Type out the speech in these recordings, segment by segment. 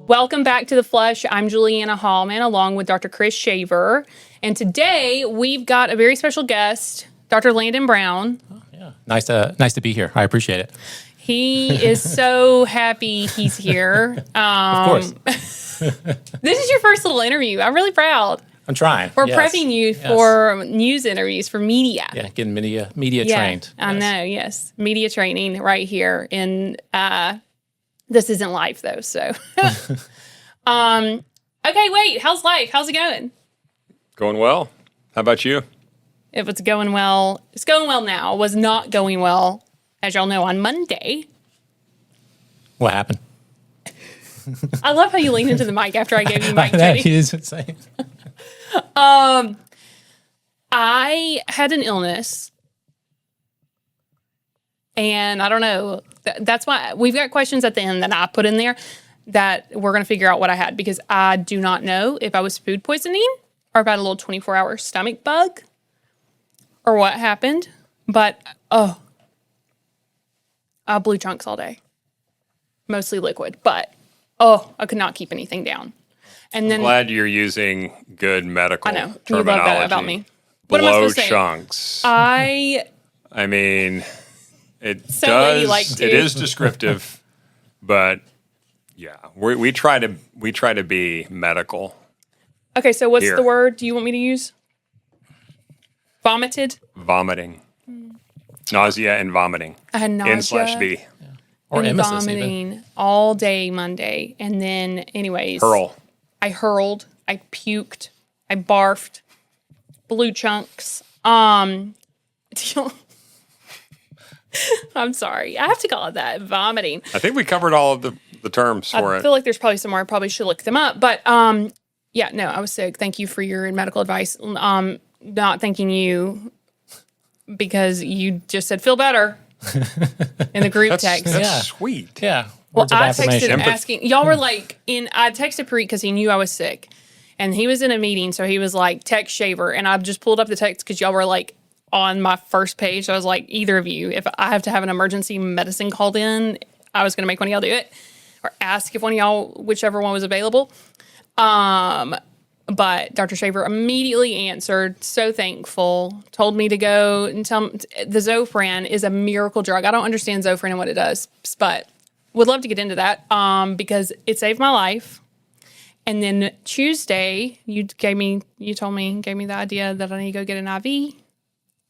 Welcome back to The Flush. I'm Julianna Hallman along with Dr. Chris Shaver. And today we've got a very special guest, Dr. Landon Brown. Oh, yeah. Nice to be here. I appreciate it. He is so happy he's here. Of course. This is your first little interview. I'm really proud. I'm trying. We're prepping you for news interviews, for media. Yeah, getting media trained. I know, yes. Media training right here. And this isn't live, though, so. Okay, wait. How's life? How's it going? Going well. How about you? If it's going well, it's going well now. It was not going well, as y'all know, on Monday. What happened? I love how you leaned into the mic after I gave you mic training. He is insane. I had an illness, and I don't know. That's why we've got questions at the end that I put in there that we're going to figure out what I had, because I do not know if I was food poisoning or if I had a little 24-hour stomach bug or what happened. But, I blew chunks all day, mostly liquid. But, I could not keep anything down. And then, I'm glad you're using good medical terminology. You love that about me. What am I Blow supposed to say? chunks. I mean, it So what you does. like to. It is descriptive, but yeah, we try to be medical. Okay, so what's Here. the word do you want me to use? Vomited? Vomiting, nausea, and vomiting. I had nausea N/V. Or and emesis vomiting even. all day Monday. And then, anyways. Hurl. I hurled. I puked. I barfed. Blew chunks. I'm sorry. I have to call it that. Vomiting. I think we covered all of the terms for I it. feel like there's probably some more. I probably should look them up. But, yeah, no, I was sick. Thank you for your medical advice. Not thanking you because you just said, feel better in the group text. That's Yeah. sweet. Yeah. Well, Words of I affirmation. texted asking, y'all were like, I texted Preet because he knew I was sick. And he was in a meeting, so he was like, text Shaver. And I just pulled up the text because y'all were like on my first page. So I was like, either of you, if I have to have an emergency medicine called in, I was going to make one of y'all do it. Or ask if one of y'all, whichever one was available. But Dr. Shaver immediately answered, so thankful, told me to go and tell him the Zofran is a miracle drug. I don't understand Zofran and what it does, but would love to get into that because it saved my life. And then Tuesday, you gave me the idea that I need to go get an IV.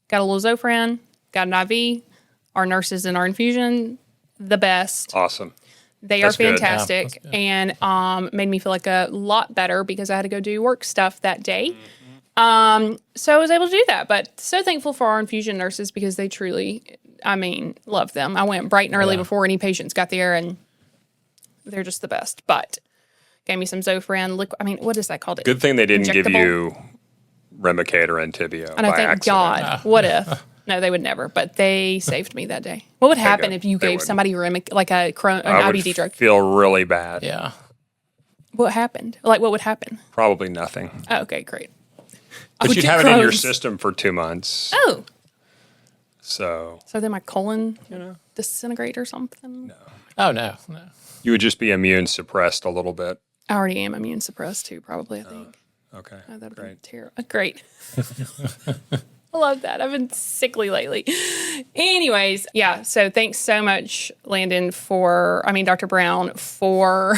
Got a little Zofran, got an IV. Our nurses in our infusion, the best. Awesome. They That's are good. fantastic and made me feel like a lot better because I had to go do work stuff that day. So I was able to do that. But so thankful for our infusion nurses because they truly, love them. I went bright and early before any patients got there, and they're just the best. But gave me some Zofran liquid. What is that called? Good thing they didn't give Injectable? you Remicade or Entyvio And I by thank accident. God. What if? No, they would never. But they saved me that day. What would happen if you They gave would. somebody an I would IBD drug? feel really bad. Yeah. What happened? Like, what would happen? Probably nothing. Oh, okay, great. But would you'd get have it in your Crohn's. system for 2 months. Oh. So So then my colon disintegrate or something? Oh, no. you would just be immune suppressed a little bit. I already am immune suppressed too, probably, I think. Okay. Oh, that'd Great. be terrible. Great. I love that. I've been sickly lately. Anyways, yeah. So thanks so much, Landon, Dr. Brown, for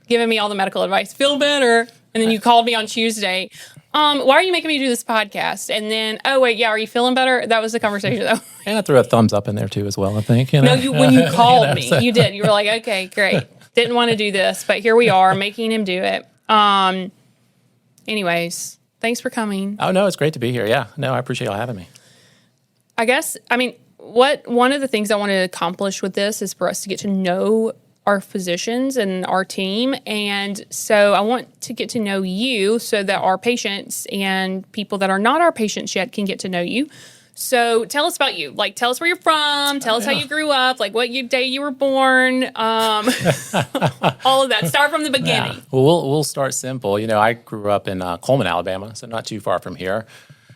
giving me all the medical advice. Feel better. And then you called me on Tuesday. Why are you making me do this podcast? And then, are you feeling better? That was the conversation, though. And I threw a thumbs up in there, too, as well, I think. You know? No, when you called me, so- you did. You were like, okay, great. Didn't want to do this, but here we are making him do it. Anyways, thanks for coming. Oh, no, it's great to be here. Yeah. No, I appreciate y'all having me. I guess, one of the things I want to accomplish with this is for us to get to know our physicians and our team. And so I want to get to know you so that our patients and people that are not our patients yet can get to know you. So tell us about you. Like, tell us where you're from. Tell us how you grew up. Like, what day you were born. All of that. Start from the beginning. Yeah. Well, we'll start simple. I grew up in Coleman, Alabama, so not too far from here.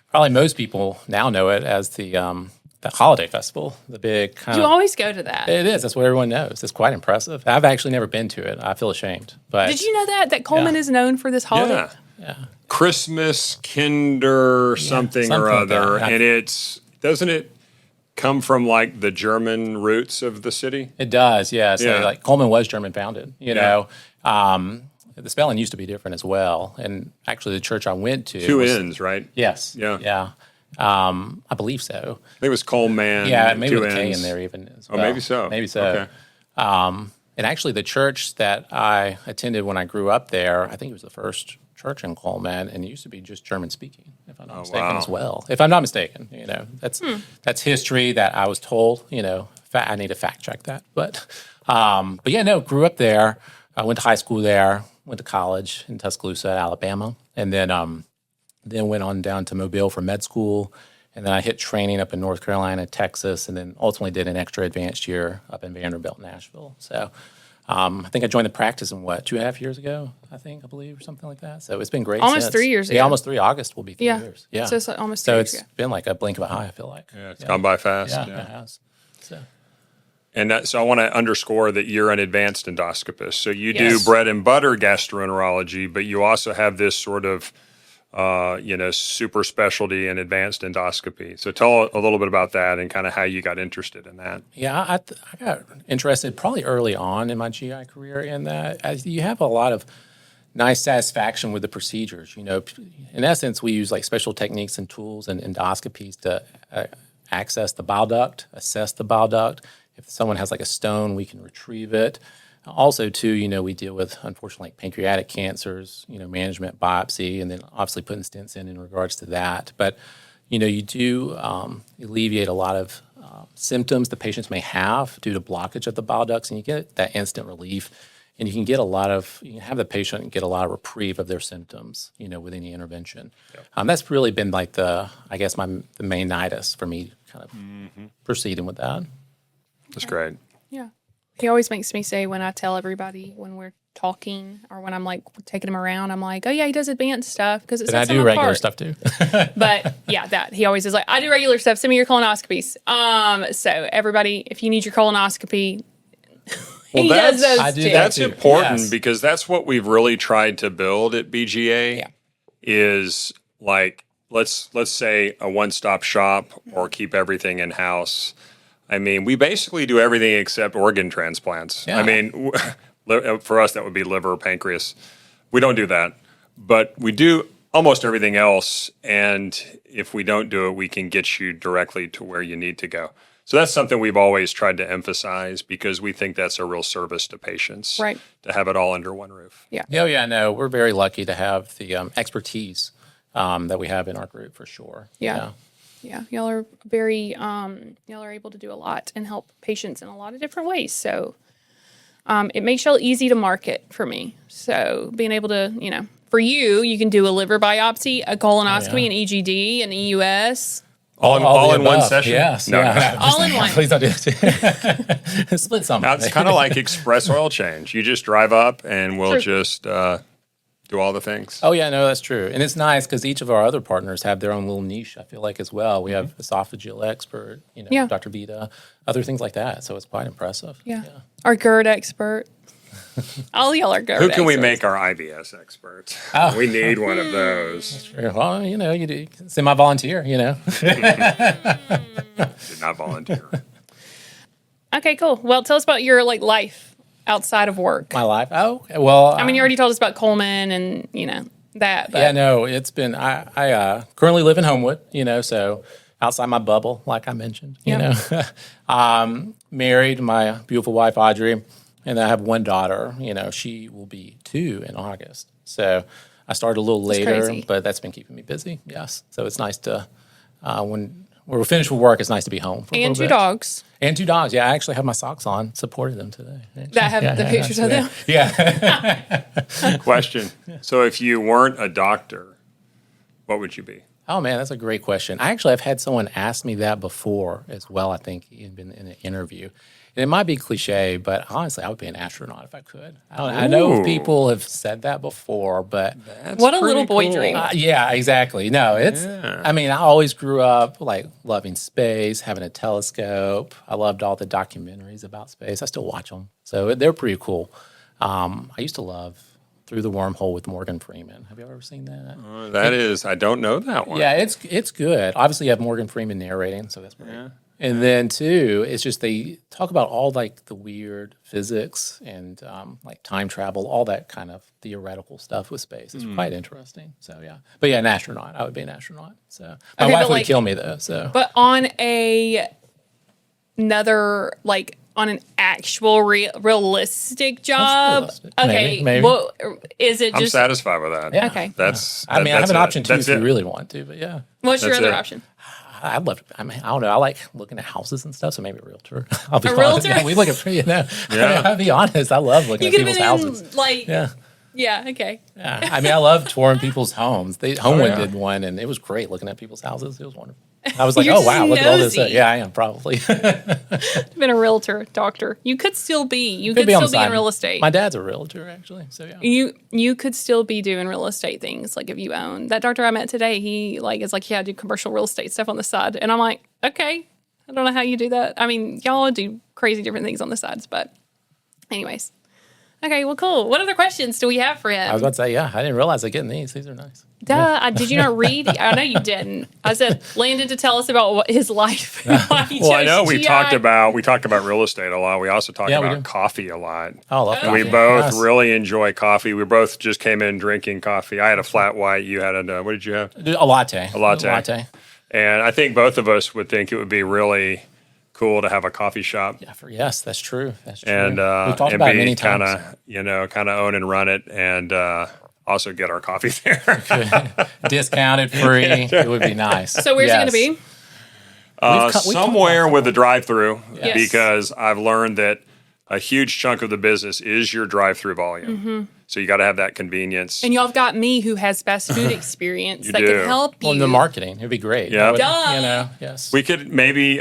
Probably most people now know it as the the holiday festival, the big kind You of. always go to that. It is. That's what everyone knows. It's quite impressive. I've actually never been to it. I feel ashamed. But Did you know that Coleman Yeah. is known for this holiday? Yeah. Yeah. Christmas, Kinder, something or something like that. other. Yeah. And doesn't it come from like the German roots of the city? It does, yeah. So Yeah. like Coleman was German founded, you Yeah. know. The spelling used to be different as well. And actually the church I went to Two was, N's, right? Yes. Yeah. Yeah. I believe so. I think it was Coleman. Yeah, maybe two with a K N's. in there even as Oh, well. maybe so. Maybe so. Okay. And actually the church that I attended when I grew up there, I think it was the first church in Coleman, and it used to be just German speaking, if I'm not mistaken wow. as well. If I'm not mistaken, you know, that's history that I was told, you know, I need to fact check that. But yeah, no, grew up there. I went to high school there, went to college in Tuscaloosa, Alabama, and then went on down to Mobile for med school. And then I hit training up in North Carolina, Texas, and then ultimately did an extra advanced year up in Vanderbilt, Nashville. So I think I joined the practice in 2.5 years ago, I believe, or something like that. So it's been great Almost since. 3 years ago. Yeah, almost 3. August will be 3 Yeah. years. Yeah. So it's like almost So 3 it's years ago. been like a blink of an eye, I feel like. Yeah, it's gone by fast. Yeah, it has. So. And so I want to underscore that you're an advanced endoscopist. So you Yes. do bread and butter gastroenterology, but you also have this sort of, super specialty in advanced endoscopy. So tell a little bit about that and kind of how you got interested in that. Yeah, I got interested probably early on in my GI career in that as you have a lot of nice satisfaction with the procedures. You know, in essence, we use like special techniques and tools and endoscopies to access the bile duct, assess the bile duct. If someone has like a stone, we can retrieve it. Also, too, you know, we deal with, unfortunately, like pancreatic cancers, you know, management, biopsy, and then obviously putting stents in regards to that. But, you know, you do alleviate a lot of symptoms the patients may have due to blockage of the bile ducts, and you get that instant relief. And you can have the patient get a lot of reprieve of their symptoms, you know, with any intervention. Yep. That's really been like the main nidus for me kind of proceeding with that. That's great. Yeah. He always makes me say when I tell everybody when we're talking or when I'm like taking him around, I'm like, oh yeah, he does advanced stuff because it And I sets him do regular apart. stuff too. But yeah, that he always is like, I do regular stuff. Send me your colonoscopies. So everybody, if you need your colonoscopy, he does those I do too. that That's too. important Yes. because that's what we've really tried to build at BGA. Yeah. Is like let's say a one-stop shop or keep everything in house. I mean, we basically do everything except organ transplants. Yeah. I mean, for us that would be liver, pancreas. We don't do that, but we do almost everything else. And if we don't do it, we can get you directly to where you need to go. So that's something we've always tried to emphasize because we think that's a real service to patients, Right. to have it all under one roof. Yeah. Yeah, no, we're very lucky to have the expertise that we have in our group for sure. Yeah. Yeah, y'all are very, y'all are able to do a lot and help patients in a lot of different ways. So it makes y'all easy to market for me. So being able to, you know, for you can do a liver biopsy, a colonoscopy, an EGD, an EUS. All the in one above. session? Yes. No. Yeah. All in one. Please don't do it. Split some. Now, it's kind of like express oil change. You just drive up and we'll True. just do all the things. Oh, yeah, no, that's true. And it's nice because each of our other partners have their own little niche, I feel like, as well. We have esophageal expert, you know, Yeah. Dr. Vita, other things like that. So it's quite impressive. Yeah. Our GERD expert. All y'all are GERD Who can we experts. make our IBS expert? Oh. We need one of those. Well, you know, you do semi-volunteer, you know. Did not volunteer. Okay, cool. Well, tell us about your life outside of work. My life. Oh, well. I mean, you already told us about Coleman and, you know, that. But Yeah, no, it's been, I currently live in Homewood, you know, so outside my bubble, like I mentioned, you know. Married, my beautiful wife, Audrey, and I have one daughter, you know, she will be 2 in August. So I started a little later, crazy. but that's been keeping me busy, yes. So it's nice to, when we're finished with work, it's nice to be home for a and little 2 bit. dogs And 2 dogs, yeah, I actually have my socks on, supported them today. that have the pictures of them. Yeah. Question. So if you weren't a doctor, what would you be? Oh man, that's a great question. I've had someone ask me that before as well. I think in an interview, and it might be cliche, but honestly, I would be an astronaut if I could. I know Ooh. people have said that before, but What a little boy dream. yeah, exactly. No, it's. Yeah. I mean, I always grew up like loving space, having a telescope. I loved all the documentaries about space. I still watch them, so they're pretty cool. I used to love Through the Wormhole with Morgan Freeman. Have you ever seen that? That is, I don't know that one. Yeah, it's good. Obviously, you have Morgan Freeman narrating, so that's great. And then too, it's just they talk about all like the weird physics and like time travel, all that kind of theoretical stuff with space. It's quite interesting. So yeah, but yeah, an astronaut. I would be an astronaut. So my Okay, wife but, would like- kill me though. So But on another, like, on an actual realistic job. realistic. Okay. Maybe. Well, is it I'm just satisfied with that. yeah. okay? That's. I mean, I have an option too That's if you it. really want to. But yeah, What's your that's other it. option? I'd love to. I mean, I don't know. I like looking at houses and stuff. So maybe a realtor. I'll be A honest. realtor? Yeah, we look at pretty. Yeah. I'll be honest. I love looking You at could have people's been houses. like, Yeah. yeah, okay. Yeah, I mean, I love touring people's homes. Homewood yeah. did one, and it was great looking at people's houses. It was wonderful. I was like, You're oh wow, just look at all this. nosy. Yeah, I am probably. Been a realtor, doctor. You could still be. You could be on still the be in side. real estate. My dad's a realtor, actually. So yeah. You could still be doing real estate things, like if you own. That doctor I met today, he like is like, yeah, I do commercial real estate stuff on the side, and I'm like, okay, I don't know how you do that. I mean, y'all do crazy different things on the sides, but anyways, okay, well, cool. What other questions do we have for him? I was about to say, yeah, I didn't realize I getting these. These are nice. Duh, did you not read? I know you didn't. I said Landon to tell us about what his life. Why he Well, I chose know we GI. talked about real estate a lot. We also talked Yeah, we do. about coffee a lot. Oh, I love And we coffee. both Yes. really enjoy coffee. We both just came in drinking coffee. I had a flat white. You had what did you have? A latte. A latte. And I think both of us would think it would be really cool to have a coffee shop Yes, that's true. That's true. and We've talked and about it be many kind times. of own and run it and also get our coffee there. Discounted, free. It would be nice. So where's it going to be? We've talked Somewhere with a drive-through Yes. because I've learned that a huge chunk of the business is your drive-through volume. So you got to have that convenience. And y'all have got me who has fast food experience that do. can help you. Well, the marketing, it'd be great. Yeah. I would- Duh. yes. We could maybe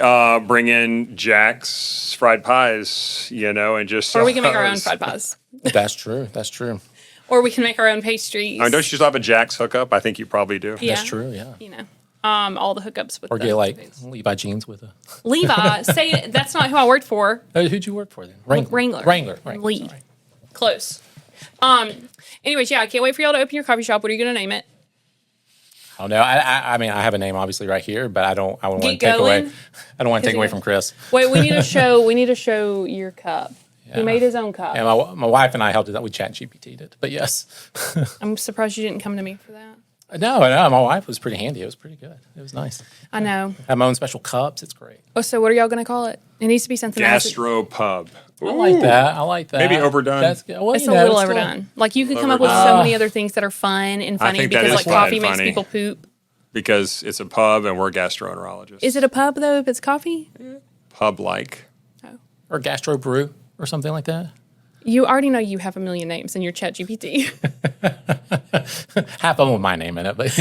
bring in Jack's fried pies, and just Or we can make our own those. fried pies. That's true. That's true. Or we can make our own pastries. I mean, don't you still have a Jack's hookup? I think you probably do. Yeah. That's true. Yeah. You know, all the hookups with Or the get like foods. Levi jeans with a. Levi. Say that's not who I worked for. Who'd you work for then? Wrangler. Wrangler. Lee. Sorry. Close. Anyways, yeah, I can't wait for y'all to open your coffee shop. What are you going to name it? Oh no! I mean, I have a name obviously right here, but I don't want to Get take away. going? I don't want to take you away know- from Chris. Wait, we need to show. We need to show your cup. He Yeah. made his own cup. And my wife and I helped it out. We chat GPT'd it, but yes. I'm surprised you didn't come to me for that. No, my wife was pretty handy. It was pretty good. It was nice. I know. I have my own special cups. It's great. Oh, so what are y'all going to call it? It needs to be something else. Gastro pub. I like that. I like that. Maybe overdone. That's good. Well, It's you a know, little still- overdone. Like you could come up with so Overdone. many other things that are fun and funny think that because is like fun coffee and makes funny. people poop. Because it's a pub and we're gastroenterologists. Is it a pub though if it's coffee? pub-like? Or gastro brew or something like that. You already know you have a million names in your chat GPT. Half of them with my name in it, but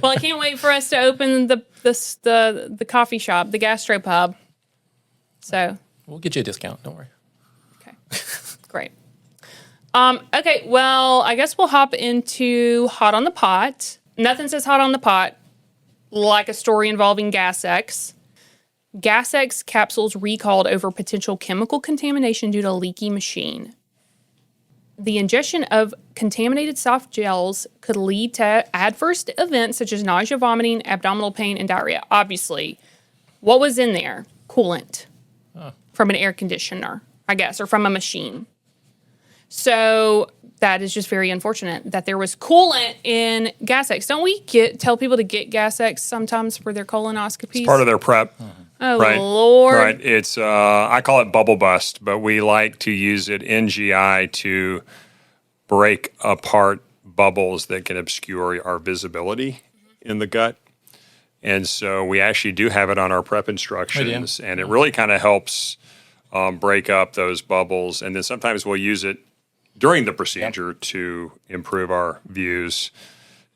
Well, I can't wait for us to open the coffee shop, the gastro pub. So, we'll get you a discount. Don't worry. okay, great. Okay, well, I guess we'll hop into hot on the pot. Nothing says hot on the pot like a story involving Gas X. Gas X capsules recalled over potential chemical contamination due to leaky machine. The ingestion of contaminated soft gels could lead to adverse events such as nausea, vomiting, abdominal pain, and diarrhea. Obviously, what was in there? Coolant from an air conditioner, I guess, or from a machine. So that is just very unfortunate that there was coolant in Gas X. Don't we tell people to get Gas X sometimes for their colonoscopies? Part of their prep. Oh, Right. Lord. Right. It's I call it bubble bust, but we like to use it in GI to break apart bubbles that can obscure our visibility in the gut. And so we actually do have it on our prep instructions, and it really kind of helps break up those bubbles. And then sometimes we'll use it during the procedure to improve our views.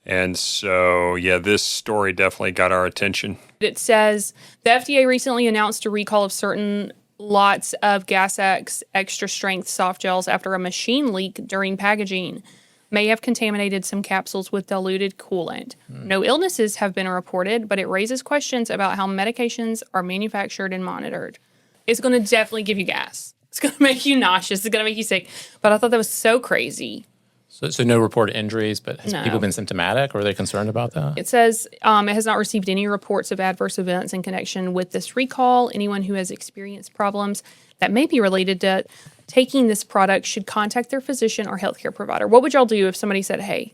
And so, yeah, this story definitely got our attention. It says the FDA recently announced a recall of certain lots of Gas-X extra strength soft gels after a machine leak during packaging may have contaminated some capsules with diluted coolant. No illnesses have been reported, but it raises questions about how medications are manufactured and monitored. It's going to definitely give you gas. It's going to make you nauseous. It's going to make you sick. But I thought that was so crazy. So no reported injuries, but has No. people been symptomatic, or are they concerned about that? It says it has not received any reports of adverse events in connection with this recall. Anyone who has experienced problems that may be related to taking this product should contact their physician or healthcare provider. What would y'all do if somebody said, hey,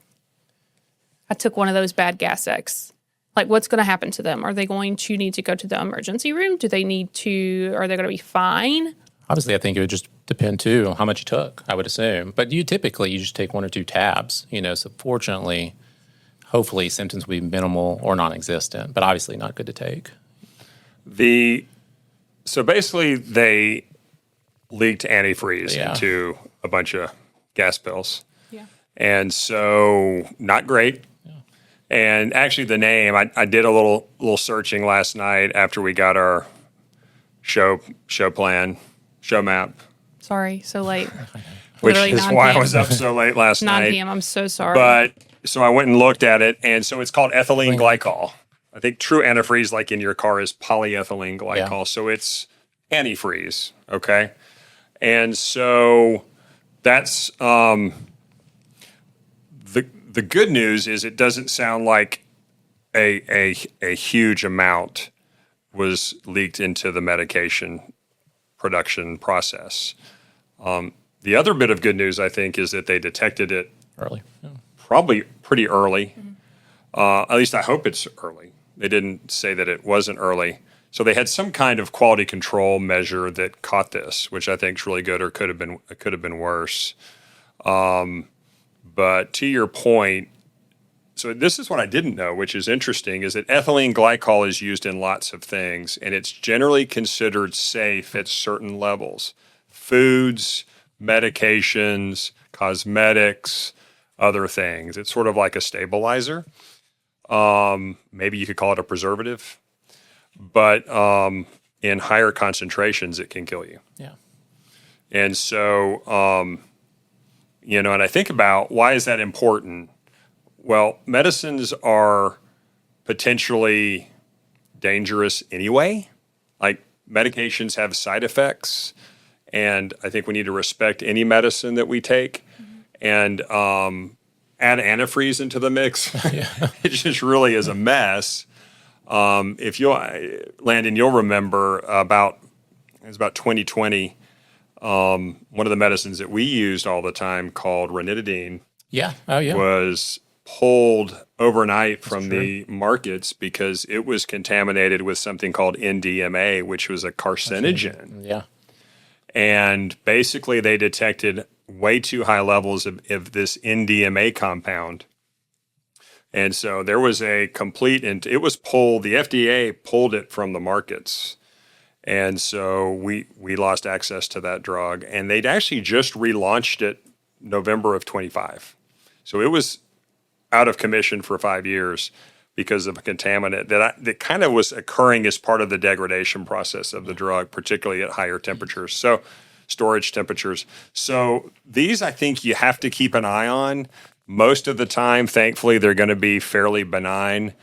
I took one of those bad Gas-X? Like, what's going to happen to them? Are they going to need to go to the emergency room? Are they going to be fine? Obviously, I think it would just depend, too, on how much you took, I would assume. But you just take 1 or 2 tabs, so fortunately, hopefully, symptoms will be minimal or non-existent, but obviously not good to take. So basically, they leaked antifreeze Yeah. into a bunch of gas pills. Yeah. And so, not great. Yeah. And actually, the name, I did a little searching last night after we got our show map. Sorry, so late. Which Literally is 9 why I p.m. was up so late last 9 night. p.m. I'm so sorry. But so I went and looked at it, and so it's called ethylene glycol. I think true antifreeze, like in your car, is polyethylene glycol. Yeah. So it's antifreeze, okay? And so that's the good news is it doesn't sound like a huge amount was leaked into the medication production process. The other bit of good news, I think, is that they detected it Early. Yeah. probably pretty early. At least I hope it's early. They didn't say that it wasn't early. So they had some kind of quality control measure that caught this, which I think is really good, or could have been worse. But to your point, so this is what I didn't know, which is interesting, is that ethylene glycol is used in lots of things, and it's generally considered safe at certain levels. Foods, medications, cosmetics, other things. It's sort of like a stabilizer. Maybe you could call it a preservative. But in higher concentrations, it can kill you. Yeah. And so, and I think about why is that important? Well, medicines are potentially dangerous anyway. Like medications have side effects, and I think we need to respect any medicine that we take. And add antifreeze into the mix, it just really is a mess. If Landon, you'll remember it was about 2020. One of the medicines that we used all the time called ranitidine was pulled overnight from the markets because it was contaminated with something called NDMA, which was a carcinogen. Yeah. And basically they detected way too high levels of this NDMA compound. And so there was it was pulled, the FDA pulled it from the markets. And so we lost access to that drug. And they'd actually just relaunched it November of 25. So it was out of commission for 5 years because of a contaminant that kind of was occurring as part of the degradation process of the drug, particularly at higher temperatures. So storage temperatures. So these, I think you have to keep an eye on. Most of the time, thankfully, they're going to be fairly benign,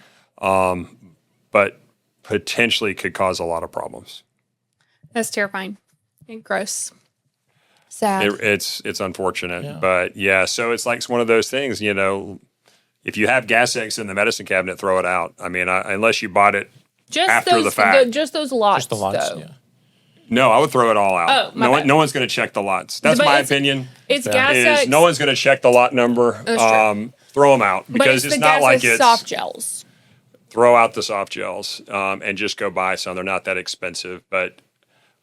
but potentially could cause a lot of problems. That's terrifying and gross. Sad. It's unfortunate, but yeah. So it's like one of those things, if you have Gas-X in the medicine cabinet, throw it out. I mean, unless you bought it after the fact. Just those lots, Just the lots, though. yeah. No, I would throw it all out. Oh, my bad. No one's going to check the lots. That's my opinion. It's Gas-X. No one's going to check the lot number. Throw them out because it's not like it's soft gels. Throw out the soft gels and just go buy some. They're not that expensive, but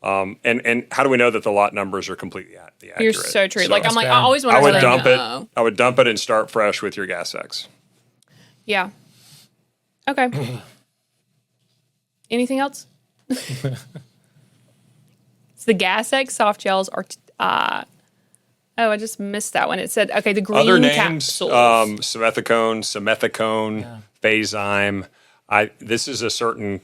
and how do we know that the lot numbers are completely accurate? You're so true. I fair. always wonder. I would dump it and start fresh with your Gas-X. Yeah. Okay. Anything else? So the Gas-X soft gels are Oh, I just missed that one. It said, okay, the green Other names, capsules. simethicone, Phazyme. This is a certain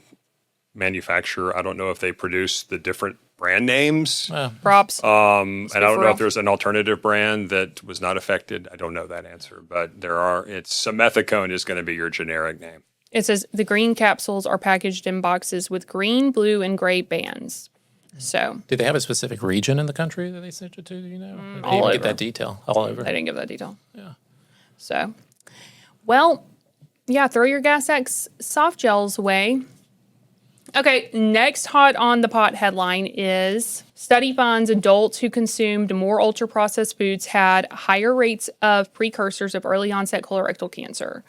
manufacturer. I don't know if they produce the different brand names. Props. And I don't know real. if there's an alternative brand that was not affected. I don't know that answer, but simethicone is going to be your generic name. It says the green capsules are packaged in boxes with green, blue, and gray bands. So Did they have a specific region in the country that they sent it to? Do you know? Did they all even over. get that detail all over? they didn't give that detail. Yeah. So, well, yeah, throw your Gas X soft gels away. Okay, next hot on the pot headline is study finds adults who consumed more ultra-processed foods had higher rates of precursors of early onset colorectal cancer.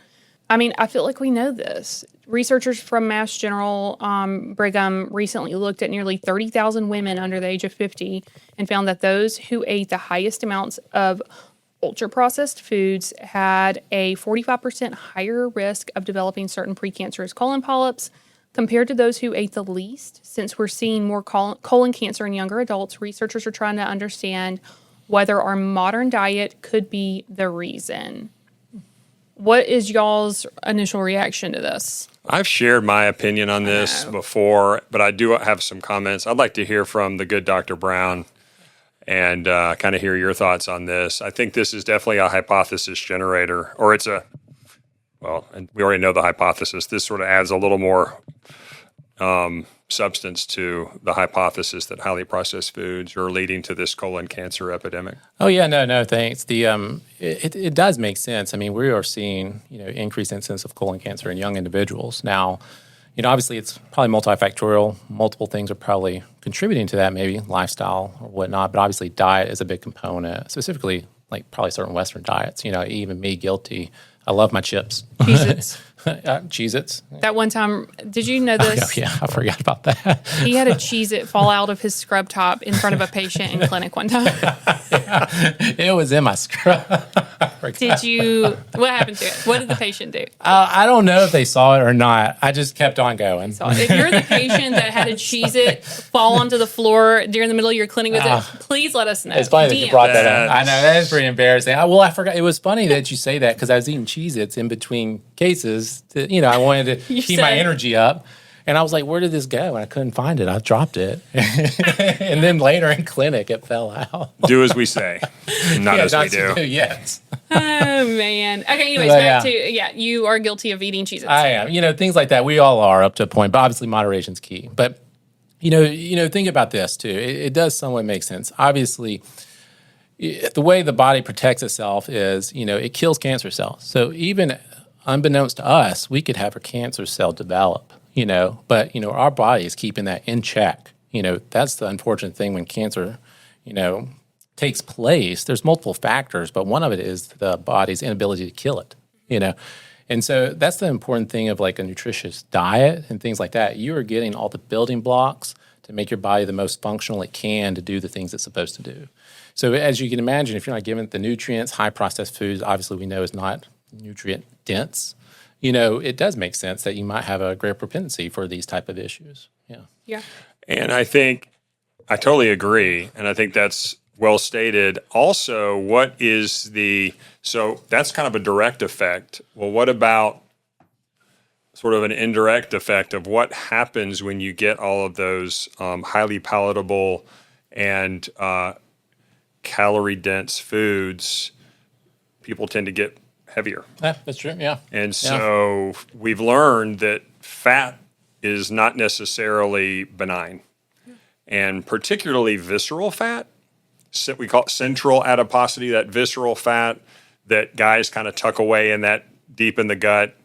I mean, I feel like we know this. Researchers from Mass General Brigham recently looked at nearly 30,000 women under the age of 50 and found that those who ate the highest amounts of ultra-processed foods had a 45% higher risk of developing certain precancerous colon polyps compared to those who ate the least. Since we're seeing more colon cancer in younger adults, researchers are trying to understand whether our modern diet could be the reason. What is y'all's initial reaction to this? I've shared my opinion on this before, but I do have some comments. I'd like to hear from the good Dr. Brown and kind of hear your thoughts on this. I think this is definitely a hypothesis generator, or and we already know the hypothesis. This sort of adds a little more substance to the hypothesis that highly processed foods are leading to this colon cancer epidemic. Oh yeah, no, thanks. It does make sense. I mean, we are seeing increased incidence of colon cancer in young individuals now. Obviously it's probably multifactorial. Multiple things are probably contributing to that, maybe lifestyle or whatnot. But obviously diet is a big component. Specifically, like probably certain Western diets. Even me guilty. I love my chips. Cheez-Its. Cheez-Its. That one time, did you know this? Oh, yeah, I forgot about that. He had a Cheez-It fall out of his scrub top in front of a patient in clinic one time. It was in my scrub. What happened to it? What did the patient do? I don't know if they saw it or not. I just kept on going. So if you're the patient that had a Cheez-It fall onto the floor during the middle of your clinic visit, please let us know. It's funny that you DM. brought that up. I know, that is pretty embarrassing. I forgot. It was funny that you say that because I was eating Cheez-Its in between cases. I wanted to keep my energy up. And I was like, where did this go? And I couldn't find it. I dropped it. And then later in clinic, it fell out. Do as we say, not as we do. Yes. Oh, man. Okay, anyways, back to, you are guilty of eating Cheez-Its. I am. Things like that. We all are up to a point, but obviously moderation's key. But, think about this too. It does somewhat make sense. Obviously, the way the body protects itself is, it kills cancer cells. So even unbeknownst to us, we could have a cancer cell develop. But our body is keeping that in check. That's the unfortunate thing when cancer, takes place. There's multiple factors, but one of it is the body's inability to kill it, And so that's the important thing of like a nutritious diet and things like that. You are getting all the building blocks to make your body the most functional it can to do the things it's supposed to do. So as you can imagine, if you're not given the nutrients, high processed foods, obviously we know is not nutrient dense. It does make sense that you might have a greater propensity for these type of issues. Yeah. And I think I totally agree. And I think that's well stated. Also, so that's kind of a direct effect. Well, what about sort of an indirect effect of what happens when you get all of those highly palatable and calorie-dense foods? People tend to get heavier. Yeah, that's true. Yeah. And so we've learned that fat is not necessarily benign, and particularly visceral fat. We call it central adiposity, that visceral fat that guys kind of tuck away in that deep in the gut.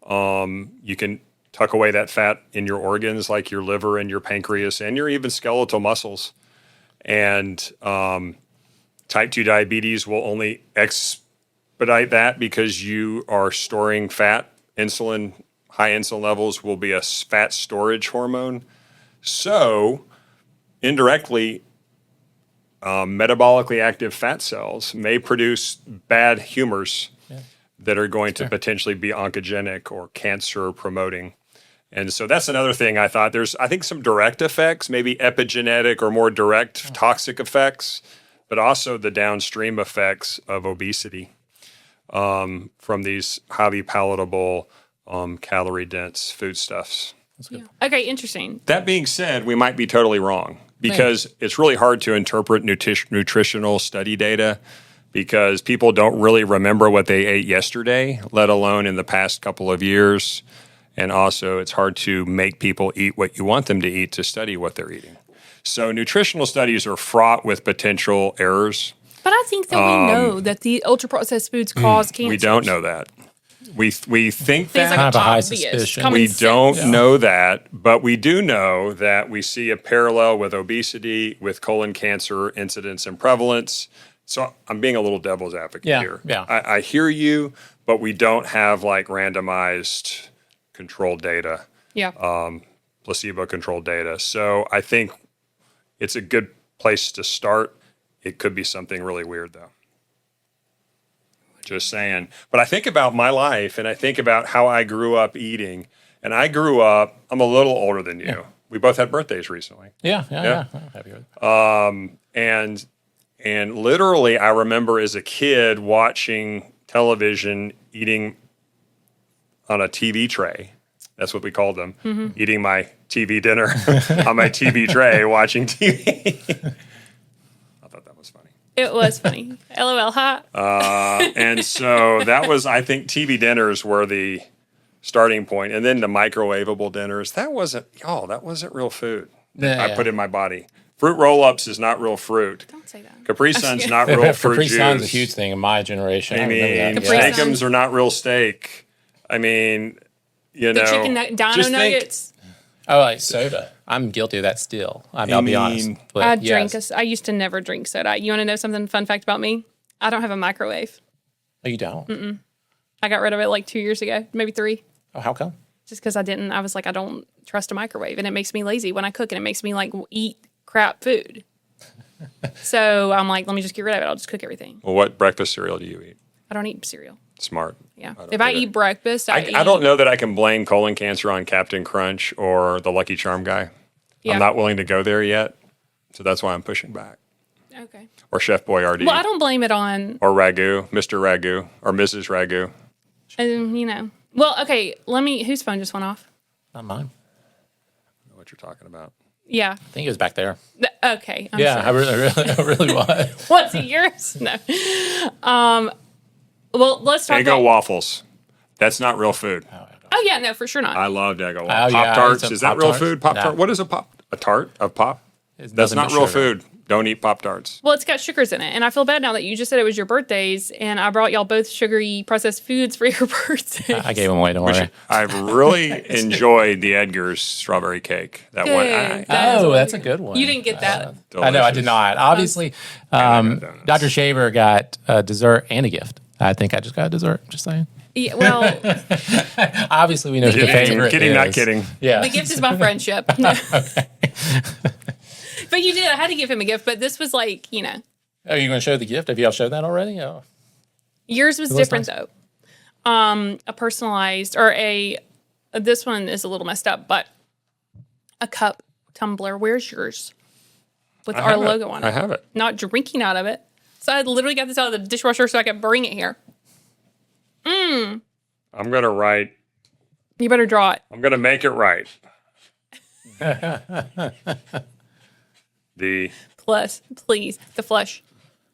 You can tuck away that fat in your organs like your liver and your pancreas and your even skeletal muscles. And type 2 diabetes will only expedite that because you are storing fat. High insulin levels will be a fat storage hormone. So indirectly, metabolically active fat cells may produce bad humors that are going to potentially be oncogenic or cancer promoting. And so that's another thing I thought. There's, I think, some direct effects, maybe epigenetic or more direct toxic effects. but also the downstream effects of obesity from these highly palatable, calorie-dense foodstuffs. Yeah. Okay, interesting. That being said, we might be totally wrong because it's really hard to interpret nutritional study data because people don't really remember what they ate yesterday, let alone in the past couple of years. And also, it's hard to make people eat what you want them to eat to study what they're eating. So nutritional studies are fraught with potential errors. But I think that we know that the ultra-processed foods cause cancer. We don't know that. We think Things that. like Kind of a high obvious, suspicion. common We sense. don't know that, but we do know that we see a parallel with obesity, with colon cancer incidence and prevalence. So I'm being a little devil's advocate here. Yeah. I hear you, but we don't have like randomized controlled data, Yeah. placebo-controlled data. So I think it's a good place to start. It could be something really weird, though. Just saying. But I think about my life, and I think about how I grew up eating. And I grew up, I'm a little older than you. Yeah. We both had birthdays recently. Yeah. I'm happy with it. And literally, I remember as a kid watching television, eating on a TV tray. That's what we called them. Eating my TV dinner on my TV tray, watching TV. I thought that was funny. It was funny. LOL, huh? And so that was, I think, TV dinners were the starting point. And then the microwavable dinners. That wasn't real food I put in my body. Fruit roll-ups is not real fruit. Don't say that. Capri Sun's not real fruit Capri juice. Sun's a huge thing in my generation. I remember mean, that. Capri Yeah. Sun. steakums are not real steak. I mean, you The know. chicken dino just think- nuggets. Oh, like soda. I'm guilty of that still. I'll be honest. mean, But I used to never drink soda. You want to know something fun fact about me? I don't have a microwave. Oh, you don't? I got rid of it like 2 years ago, maybe 3. Oh, how come? Just because I was like, I don't trust a microwave. And it makes me lazy when I cook and it makes me like eat crap food. So I'm like, let me just get rid of it. I'll just cook everything. Well, what breakfast cereal do you eat? I don't eat cereal. Smart. Yeah. don't If I either. eat breakfast, I I don't know that I can blame colon cancer on Captain Crunch or the Lucky Charm guy. Yeah. I'm not willing to go there yet. So that's why I'm pushing back. Okay. Or Chef Boyardee. Well, I don't blame it on, or Ragu, Mr. Ragu, or Mrs. Ragu. you know. Well, okay. Whose phone just went off? Not mine. I know what you're talking about. Yeah. I think it was back there. Okay. I'm Yeah, sorry. I really was. What's it, yours? No. Well, let's talk Eggo about. waffles. That's not real food. Oh yeah, no, for sure not. I loved Eggo waffles. yeah, I ate Pop-Tarts. some Is that real Pop-Tarts. food? Pop-Tart. No. What is a pop? A tart of pop? That's nothing not but real sugar. food. Don't eat Pop-Tarts. Well, it's got sugars in it, and I feel bad now that you just said it was your birthdays, and I brought y'all both sugary processed foods for your birthdays. I gave them away, don't worry. I've really enjoyed the Edgar's strawberry cake. That one. Good. That's a good one. You didn't get that. I know, I did delicious. not. Obviously, donuts. Dr. Shaver got a dessert and a gift. I think I just got a dessert, just saying. Yeah, well, Obviously, we know who the Kidding, favorite kidding, is. not kidding. Yeah. the gift is my friendship. But you did. I had to give him a gift, but this was like, Oh, you going to show the gift? Have y'all showed that already? Oh. yours was was different nice. though. A personalized or this one is a little messed up, but a cup tumbler. Where's yours? With our have it. logo on it. I have it. Not drinking out of it. So I literally got this out of the dishwasher so I could bring it here. I'm going to write. You better draw it. I'm going to make it right. Plus, please, the flush.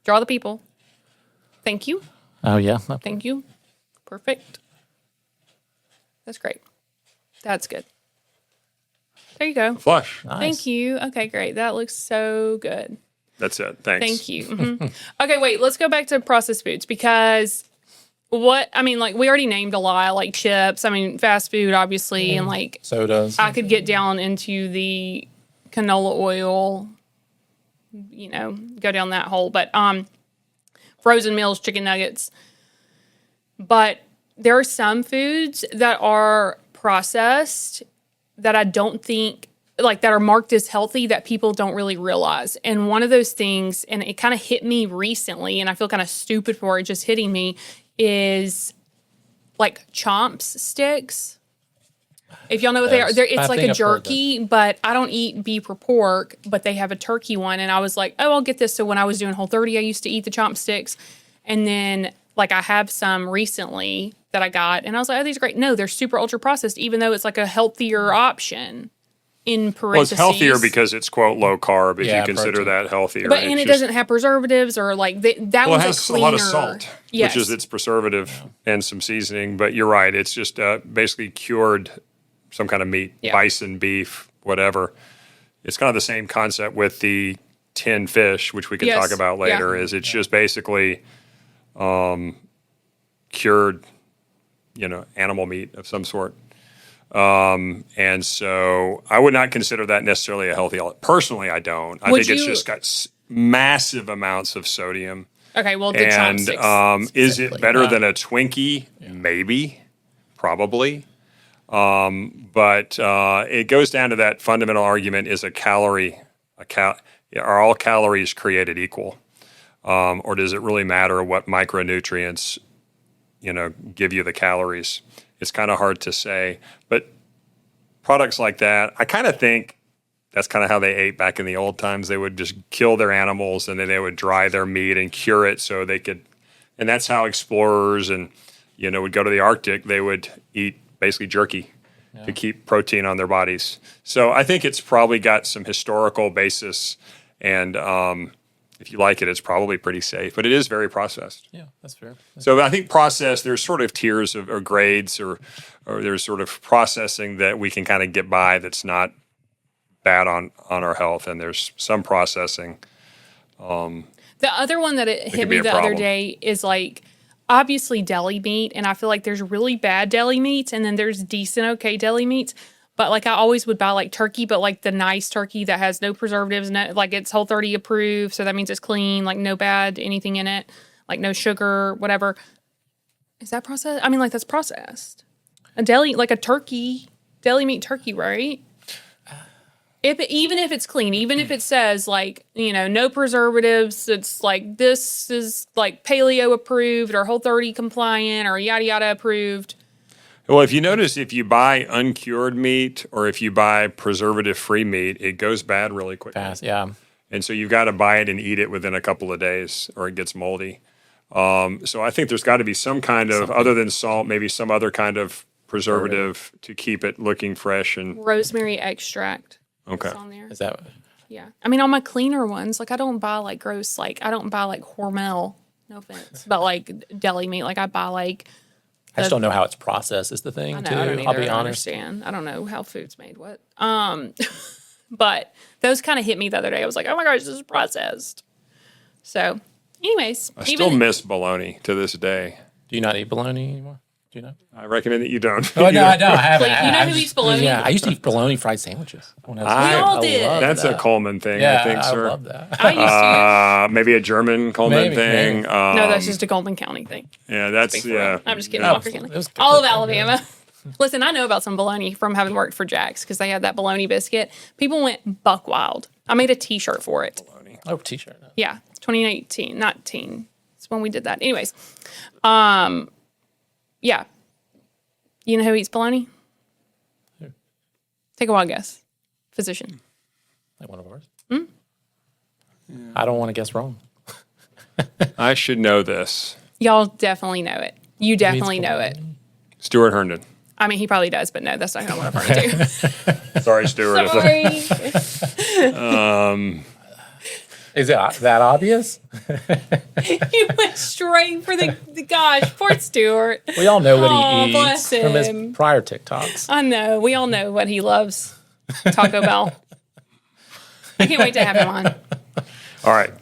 Draw the people. Thank you. Oh, yeah. Thank you. Perfect. That's great. That's good. There you go. Flush. Nice. Thank you. Okay, great. That looks so good. That's it. Thanks. Thank you. Mhm. Okay, wait. Let's go back to processed foods because we already named a lot, like chips. I mean, fast food, obviously, and like Sodas. I could get down into the canola oil, go down that hole. But frozen meals, chicken nuggets. But there are some foods that are processed that I don't think, that are marked as healthy that people don't really realize. And one of those things, and it kind of hit me recently, and I feel kind of stupid for it just hitting me, is like chomps sticks. If y'all know what they are, it's I like think a I've heard jerky, but I don't eat beef or pork, but they have a turkey one. And I was like, oh, I'll get this. So when I was doing Whole30, I used to eat the chopsticks. And then like I have some recently that I got and I was like, oh, these are great. No, they're super ultra processed, even though it's like a healthier option in Well, it's parentheses. healthier because it's, quote, low carb, if Yeah, you consider protein. that healthier. But and it doesn't have preservatives or like that Well, it one's has a a cleaner. lot of salt, Yes. which is its preservative and some seasoning. But you're right. It's just basically cured some kind of meat, bison, beef, whatever. It's kind of the same concept with the tinned fish, which we can Yes. talk about later, is it's just basically cured, animal meat of some sort. And so I would not consider that necessarily a healthy. Personally, I don't. I think it's just got massive amounts of sodium. Okay, well, the And chopsticks. is it better than a Twinkie? Maybe, probably. But it goes down to that fundamental argument: is are all calories created equal, or does it really matter what micronutrients give you the calories? It's kind of hard to say, but products like that, I kind of think that's kind of how they ate back in the old times. They would just kill their animals and then they would dry their meat and cure it so they could, and that's how explorers and, would go to the Arctic. They would eat basically jerky to keep protein on their bodies. So I think it's probably got some historical basis, and if you like it, it's probably pretty safe, but it is very processed. Yeah, that's fair. So I think processed, there's sort of tiers or grades or there's sort of processing that we can kind of get by that's not bad on our health, and there's some processing. The other one that it hit could be me a the other problem. day is like, obviously deli meat, and I feel like there's really bad deli meats, and then there's decent, okay deli meats. But like I always would buy like turkey, but like the nice turkey that has no preservatives, no, like it's Whole30 approved, so that means it's clean, like no bad anything in it, like no sugar, whatever. Is that processed? I mean, like that's processed. A deli, like a turkey, deli meat turkey, right? Even if it's clean, even if it says like, no preservatives, it's like this is like paleo approved or Whole30 compliant or yada yada approved. Well, if you notice, if you buy uncured meat or if you buy preservative-free meat, it goes bad really quickly. Fast, yeah. And so you've got to buy it and eat it within a couple of days or it gets moldy. So I think there's got to be some kind of, other than salt, maybe some other kind of preservative to keep it looking fresh. And Rosemary extract. okay. Is on there. Is that Yeah. I mean, on my cleaner ones, like I don't buy like gross, like I don't buy like Hormel, no offense, but like deli meat. Like I buy like, I just don't know how it's processed is the thing, I know, too. I don't either. I'll be I don't honest. understand. I don't know how food's made. What? But those kind of hit me the other day. I was like, oh my gosh, this is processed. So, anyways. I still miss bologna to this day. Do you not eat bologna anymore? Do you know? I recommend that you don't. Oh, no, I don't. I haven't. Like, you know I who just- eats bologna? Yeah, I used to eat bologna fried sandwiches. When I was We a kid. all I did. loved That's that. a Coleman thing, Yeah, I think, sir. love that. I used to. Maybe a German Coleman Maybe, thing. maybe. No, that's just a Golden County thing. Yeah, that's, yeah. I'm just kidding. No, Walker it County. was good. All of Alabama. Listen, I know about some bologna from having worked for Jack's because they had that bologna biscuit. People went buck wild. I made a T-shirt for it. Oh, T-shirt. Yeah, 2018, not teen. It's when we did that. Anyways, yeah. You know who eats bologna? Who? Take a wild guess. Physician. Like one of ours? I don't want to guess wrong. I should know this. Y'all definitely know it. You definitely know it. Stuart Herndon. I mean, he probably does, but no, that's not who I'm referring to. Sorry, Stuart. Sorry. Is it that obvious? You went straight for the gosh, poor Stuart. We all know what Aw, he bless eats from his him. prior TikToks. I know. We all know what he loves. Taco Bell. I can't wait to have him on. All right.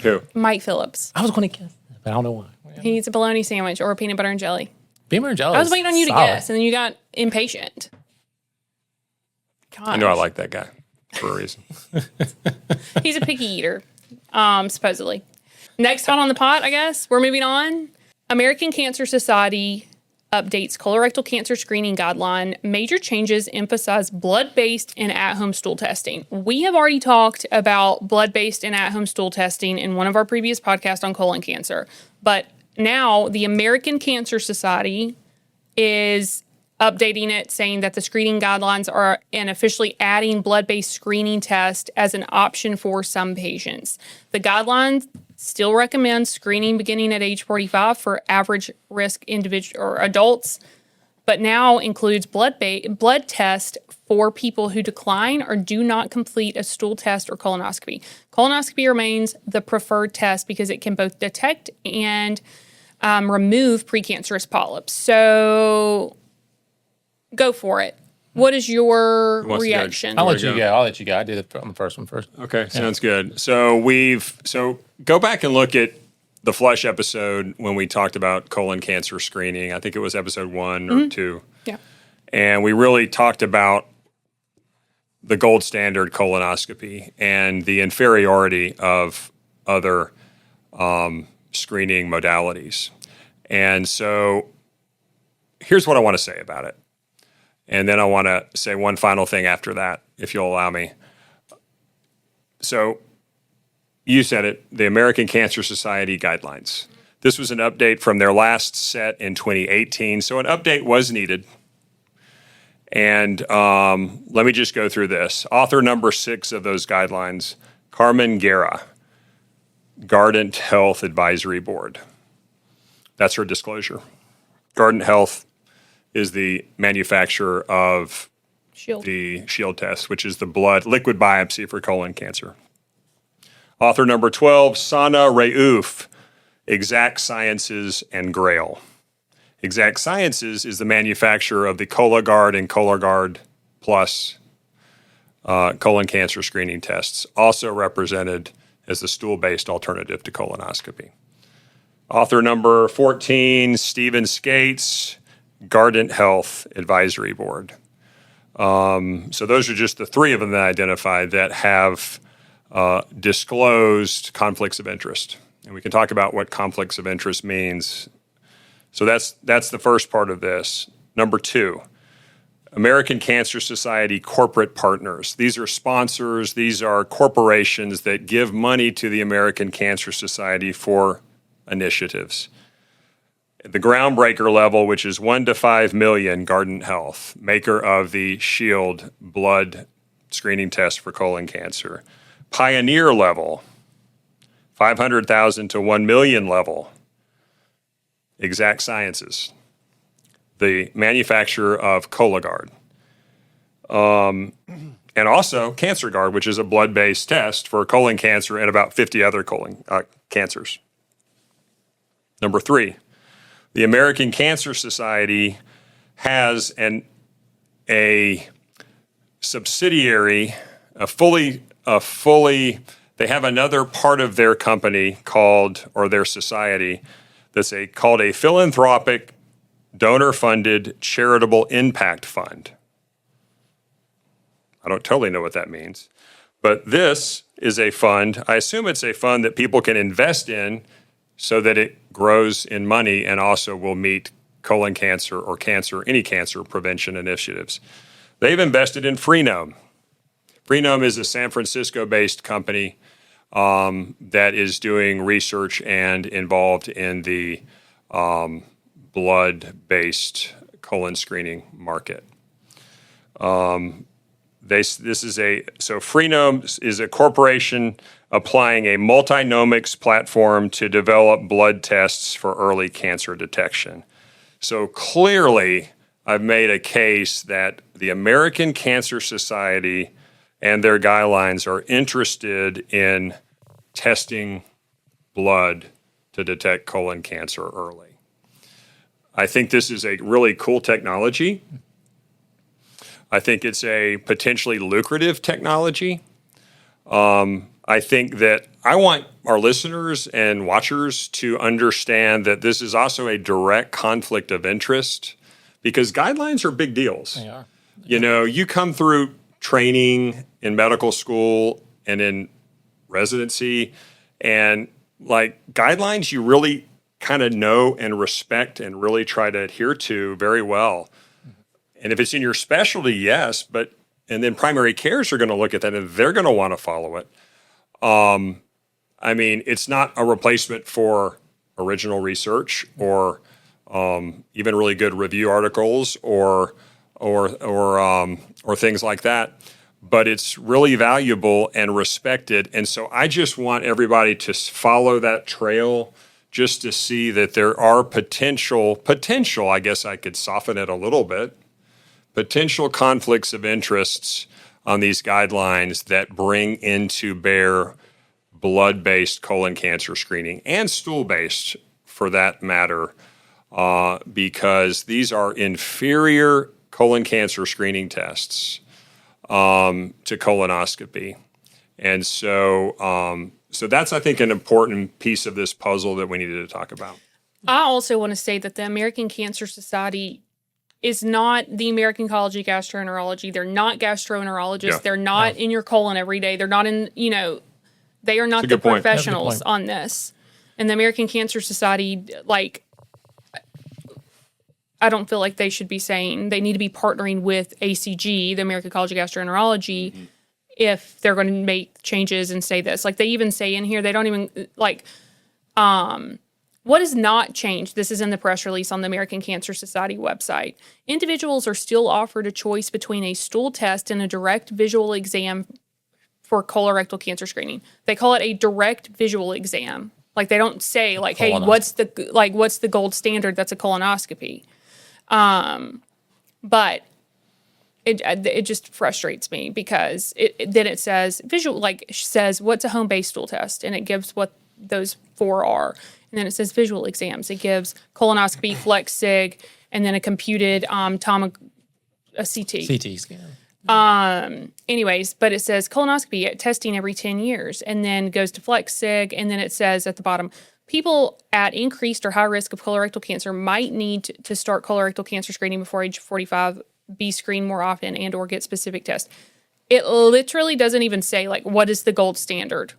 Who? Mike Phillips. I was going to guess, but I don't know why. He eats a bologna sandwich or a peanut butter and jelly. Beamer and jelly. I was waiting on you to solid. guess, and then you got impatient. Gosh. I know I like that guy for a reason. He's a picky eater, supposedly. Next hot on the pot, I guess. We're moving on. American Cancer Society updates colorectal cancer screening guideline. Major changes emphasize blood-based and at-home stool testing. We have already talked about blood-based and at-home stool testing in one of our previous podcasts on colon cancer. But now the American Cancer Society is updating it, saying that the screening guidelines are and officially adding blood-based screening test as an option for some patients. The guidelines still recommend screening beginning at age 45 for average risk individual or adults, but now includes blood test for people who decline or do not complete a stool test or colonoscopy. Colonoscopy remains the preferred test because it can both detect and remove precancerous polyps. So go for it. What is your reaction? I'll let you go. I did it on the first one first. Okay, sounds good. So go back and look at the flesh episode when we talked about colon cancer screening. I think it was episode 1 or 2. Yeah. And we really talked about the gold standard colonoscopy and the inferiority of other screening modalities. And so here's what I want to say about it. And then I want to say one final thing after that, if you'll allow me. So you said it, the American Cancer Society guidelines. This was an update from their last set in 2018, so an update was needed. And let me just go through this. Author number 6 of those guidelines, Carmen Guerra, Guardant Health Advisory Board. That's her disclosure. Guardant Health is the manufacturer of the Shield test, which is the liquid biopsy for colon cancer. Author number 12, Sana Raouf, Exact Sciences and Grail. Exact Sciences is the manufacturer of the Cologuard and Cologuard Plus colon cancer screening tests, also represented as the stool-based alternative to colonoscopy. Author number 14, Stephen Skates, Guardant Health Advisory Board. So those are just the 3 of them that I identified that have disclosed conflicts of interest. And we can talk about what conflicts of interest means. So that's the first part of this. Number 2, American Cancer Society corporate partners. These are sponsors. These are corporations that give money to the American Cancer Society for initiatives. At the groundbreaker level, which is 1 to 5 million, Guardant Health, maker of the Shield blood screening test for colon cancer. Pioneer level, 500,000 to 1 million level, Exact Sciences, the manufacturer of Cologuard. And also CancerGuard, which is a blood-based test for colon cancer and about 50 other colon cancers. Number 3, the American Cancer Society has a subsidiary, they have another part of their company or their society that's called a philanthropic, donor-funded, charitable impact fund. I don't totally know what that means, but this is a fund. I assume it's a fund that people can invest in so that it grows in money and also will meet colon cancer or any cancer prevention initiatives. They've invested in Freenome. Freenome is a San Francisco-based company that is doing research and involved in the blood-based colon screening market. Freenome is a corporation applying a multinomics platform to develop blood tests for early cancer detection. So clearly, I've made a case that the American Cancer Society and their guidelines are interested in testing blood to detect colon cancer early. I think this is a really cool technology. I think it's a potentially lucrative technology. I think that I want our listeners and watchers to understand that this is also a direct conflict of interest because guidelines are big deals. They are. You know, you come through training in medical school and in residency, and like guidelines you really kind of know and respect and really try to adhere to very well. And if it's in your specialty, yes, and then primary cares are going to look at that and they're going to want to follow it. I mean, it's not a replacement for original research or even really good review articles or things like that. But it's really valuable and respected. And so I just want everybody to follow that trail just to see that there are potential, I guess I could soften it a little bit, potential conflicts of interests on these guidelines that bring into bear blood-based colon cancer screening and stool-based for that matter, because these are inferior colon cancer screening tests to colonoscopy. And so that's, I think, an important piece of this puzzle that we needed to talk about. I also want to say that the American Cancer Society is not the American College of Gastroenterology. They're not gastroenterologists. Yeah. They're not in your colon every day. They're not in, they are not the point. professionals on this. And the American Cancer Society, I don't feel like they should be saying they need to be partnering with ACG, the American College of Gastroenterology, if they're going to make changes and say this. Like they even say in here, they don't even what has not changed? This is in the press release on the American Cancer Society website. Individuals are still offered a choice between a stool test and a direct visual exam for colorectal cancer screening. They call it a direct visual exam. Like they don't say like, hey, what's the gold standard? That's a colonoscopy. But it just frustrates me because then it says says what's a home-based stool test, and it gives what those 4 are, and then it says visual exams. It gives colonoscopy, flex sig, and then a computed a CT scan. Anyways, but it says colonoscopy testing every 10 years, and then goes to flex sig, and then it says at the bottom, people at increased or high risk of colorectal cancer might need to start colorectal cancer screening before age 45, be screened more often, and or get specific tests. It literally doesn't even say, what is the gold standard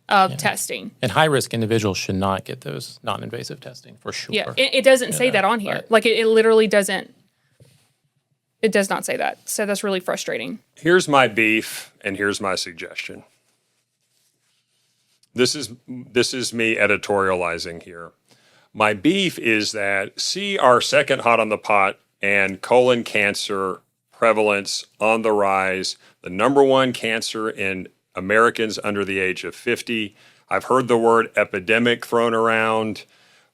of testing. And high-risk individuals should not get those non-invasive testing, for sure. Yeah, it doesn't say that on here. It literally doesn't. It does not say that. So that's really frustrating. Here's my beef, and here's my suggestion. This is me editorializing here. My beef is that see our second hot on the pot and colon cancer prevalence on the rise, the number 1 cancer in Americans under the age of 50. I've heard the word epidemic thrown around.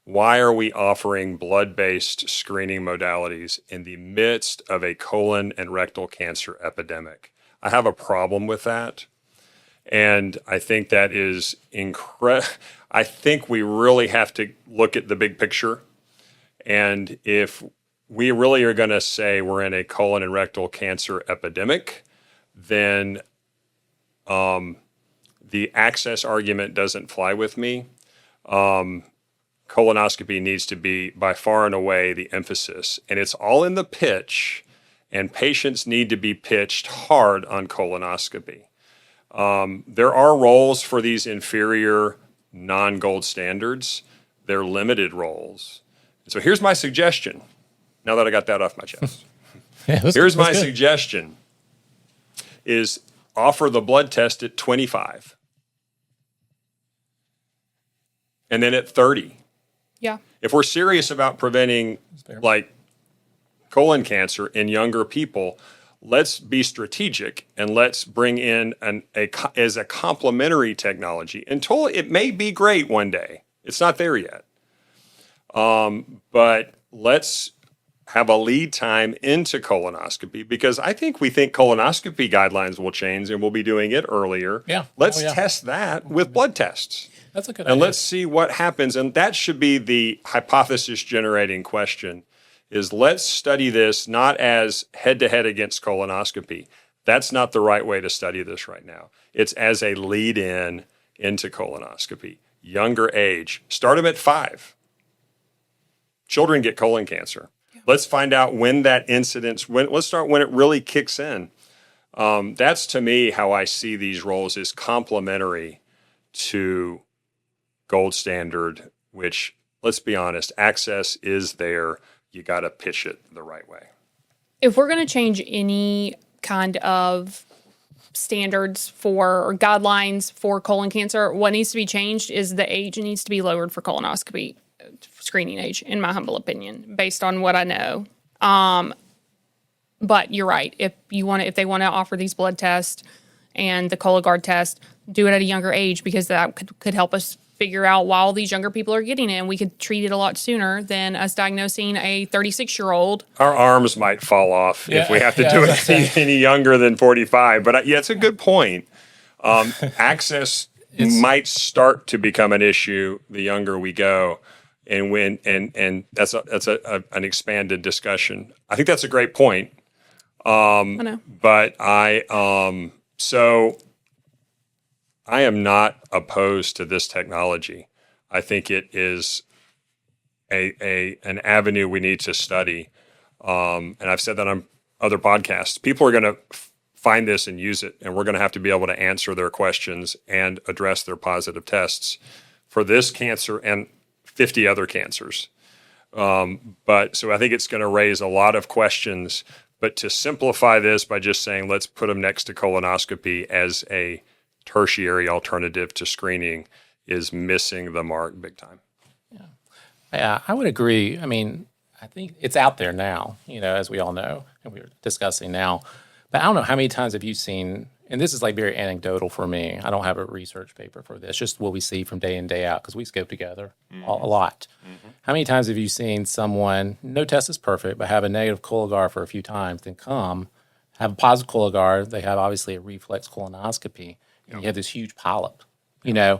Why are we offering blood-based screening modalities in the midst of a colon and rectal cancer epidemic? I have a problem with that. And I think that is I think we really have to look at the big picture. And if we really are going to say we're in a colon and rectal cancer epidemic, then the access argument doesn't fly with me. Colonoscopy needs to be by far and away the emphasis. And it's all in the pitch, and patients need to be pitched hard on colonoscopy. There are roles for these inferior non-gold standards. They're limited roles. So here's my suggestion, now that I got that off my chest. Here's my suggestion, is offer the blood test at 25. And then at 30. Yeah. If we're serious about preventing colon cancer in younger people, let's be strategic and let's bring in as a complementary technology until it may be great one day. It's not there yet. But let's have a lead time into colonoscopy, because I think we think colonoscopy guidelines will change and we'll be doing it earlier. Yeah. Let's test that with blood tests. That's a good idea. And let's see what happens. And that should be the hypothesis generating question, is let's study this not as head-to-head against colonoscopy. That's not the right way to study this right now. It's as a lead-in into colonoscopy. Younger age. Start them at 5. Children get colon cancer. Yeah. Let's find out when that incidence, let's start when it really kicks in. That's, to me, how I see these roles, is complementary to gold standard, which, let's be honest, access is there. You got to pitch it the right way. If we're going to change any kind of standards for or guidelines for colon cancer, what needs to be changed is the age needs to be lowered for colonoscopy. screening age, in my humble opinion, based on what I know. But you're right. If they want to offer these blood tests and the Cologuard test, do it at a younger age, because that could help us figure out why all these younger people are getting it, and we could treat it a lot sooner than us diagnosing a 36-year-old. Our arms might fall off if we have to do it any younger than 45. But it's a good point. Access might start to become an issue the younger we go, and that's an expanded discussion. I think that's a great point. I know. But so I am not opposed to this technology. I think it is an avenue we need to study. And I've said that on other podcasts. People are going to find this and use it, and we're going to have to be able to answer their questions and address their positive tests for this cancer and 50 other cancers. But so I think it's going to raise a lot of questions. But to simplify this by just saying, let's put them next to colonoscopy as a tertiary alternative to screening is missing the mark big time. Yeah, I would agree. I mean, I think it's out there now, as we all know, and we're discussing now. But I don't know, how many times have you seen, and this is like very anecdotal for me. I don't have a research paper for this, just what we see from day in, day out, because we scope together a lot. Mm-hmm. How many times have you seen someone, no test is perfect, but have a negative Cologuard for a few times, then have a positive Cologuard, they have obviously a reflex colonoscopy, and you have this huge polyp, and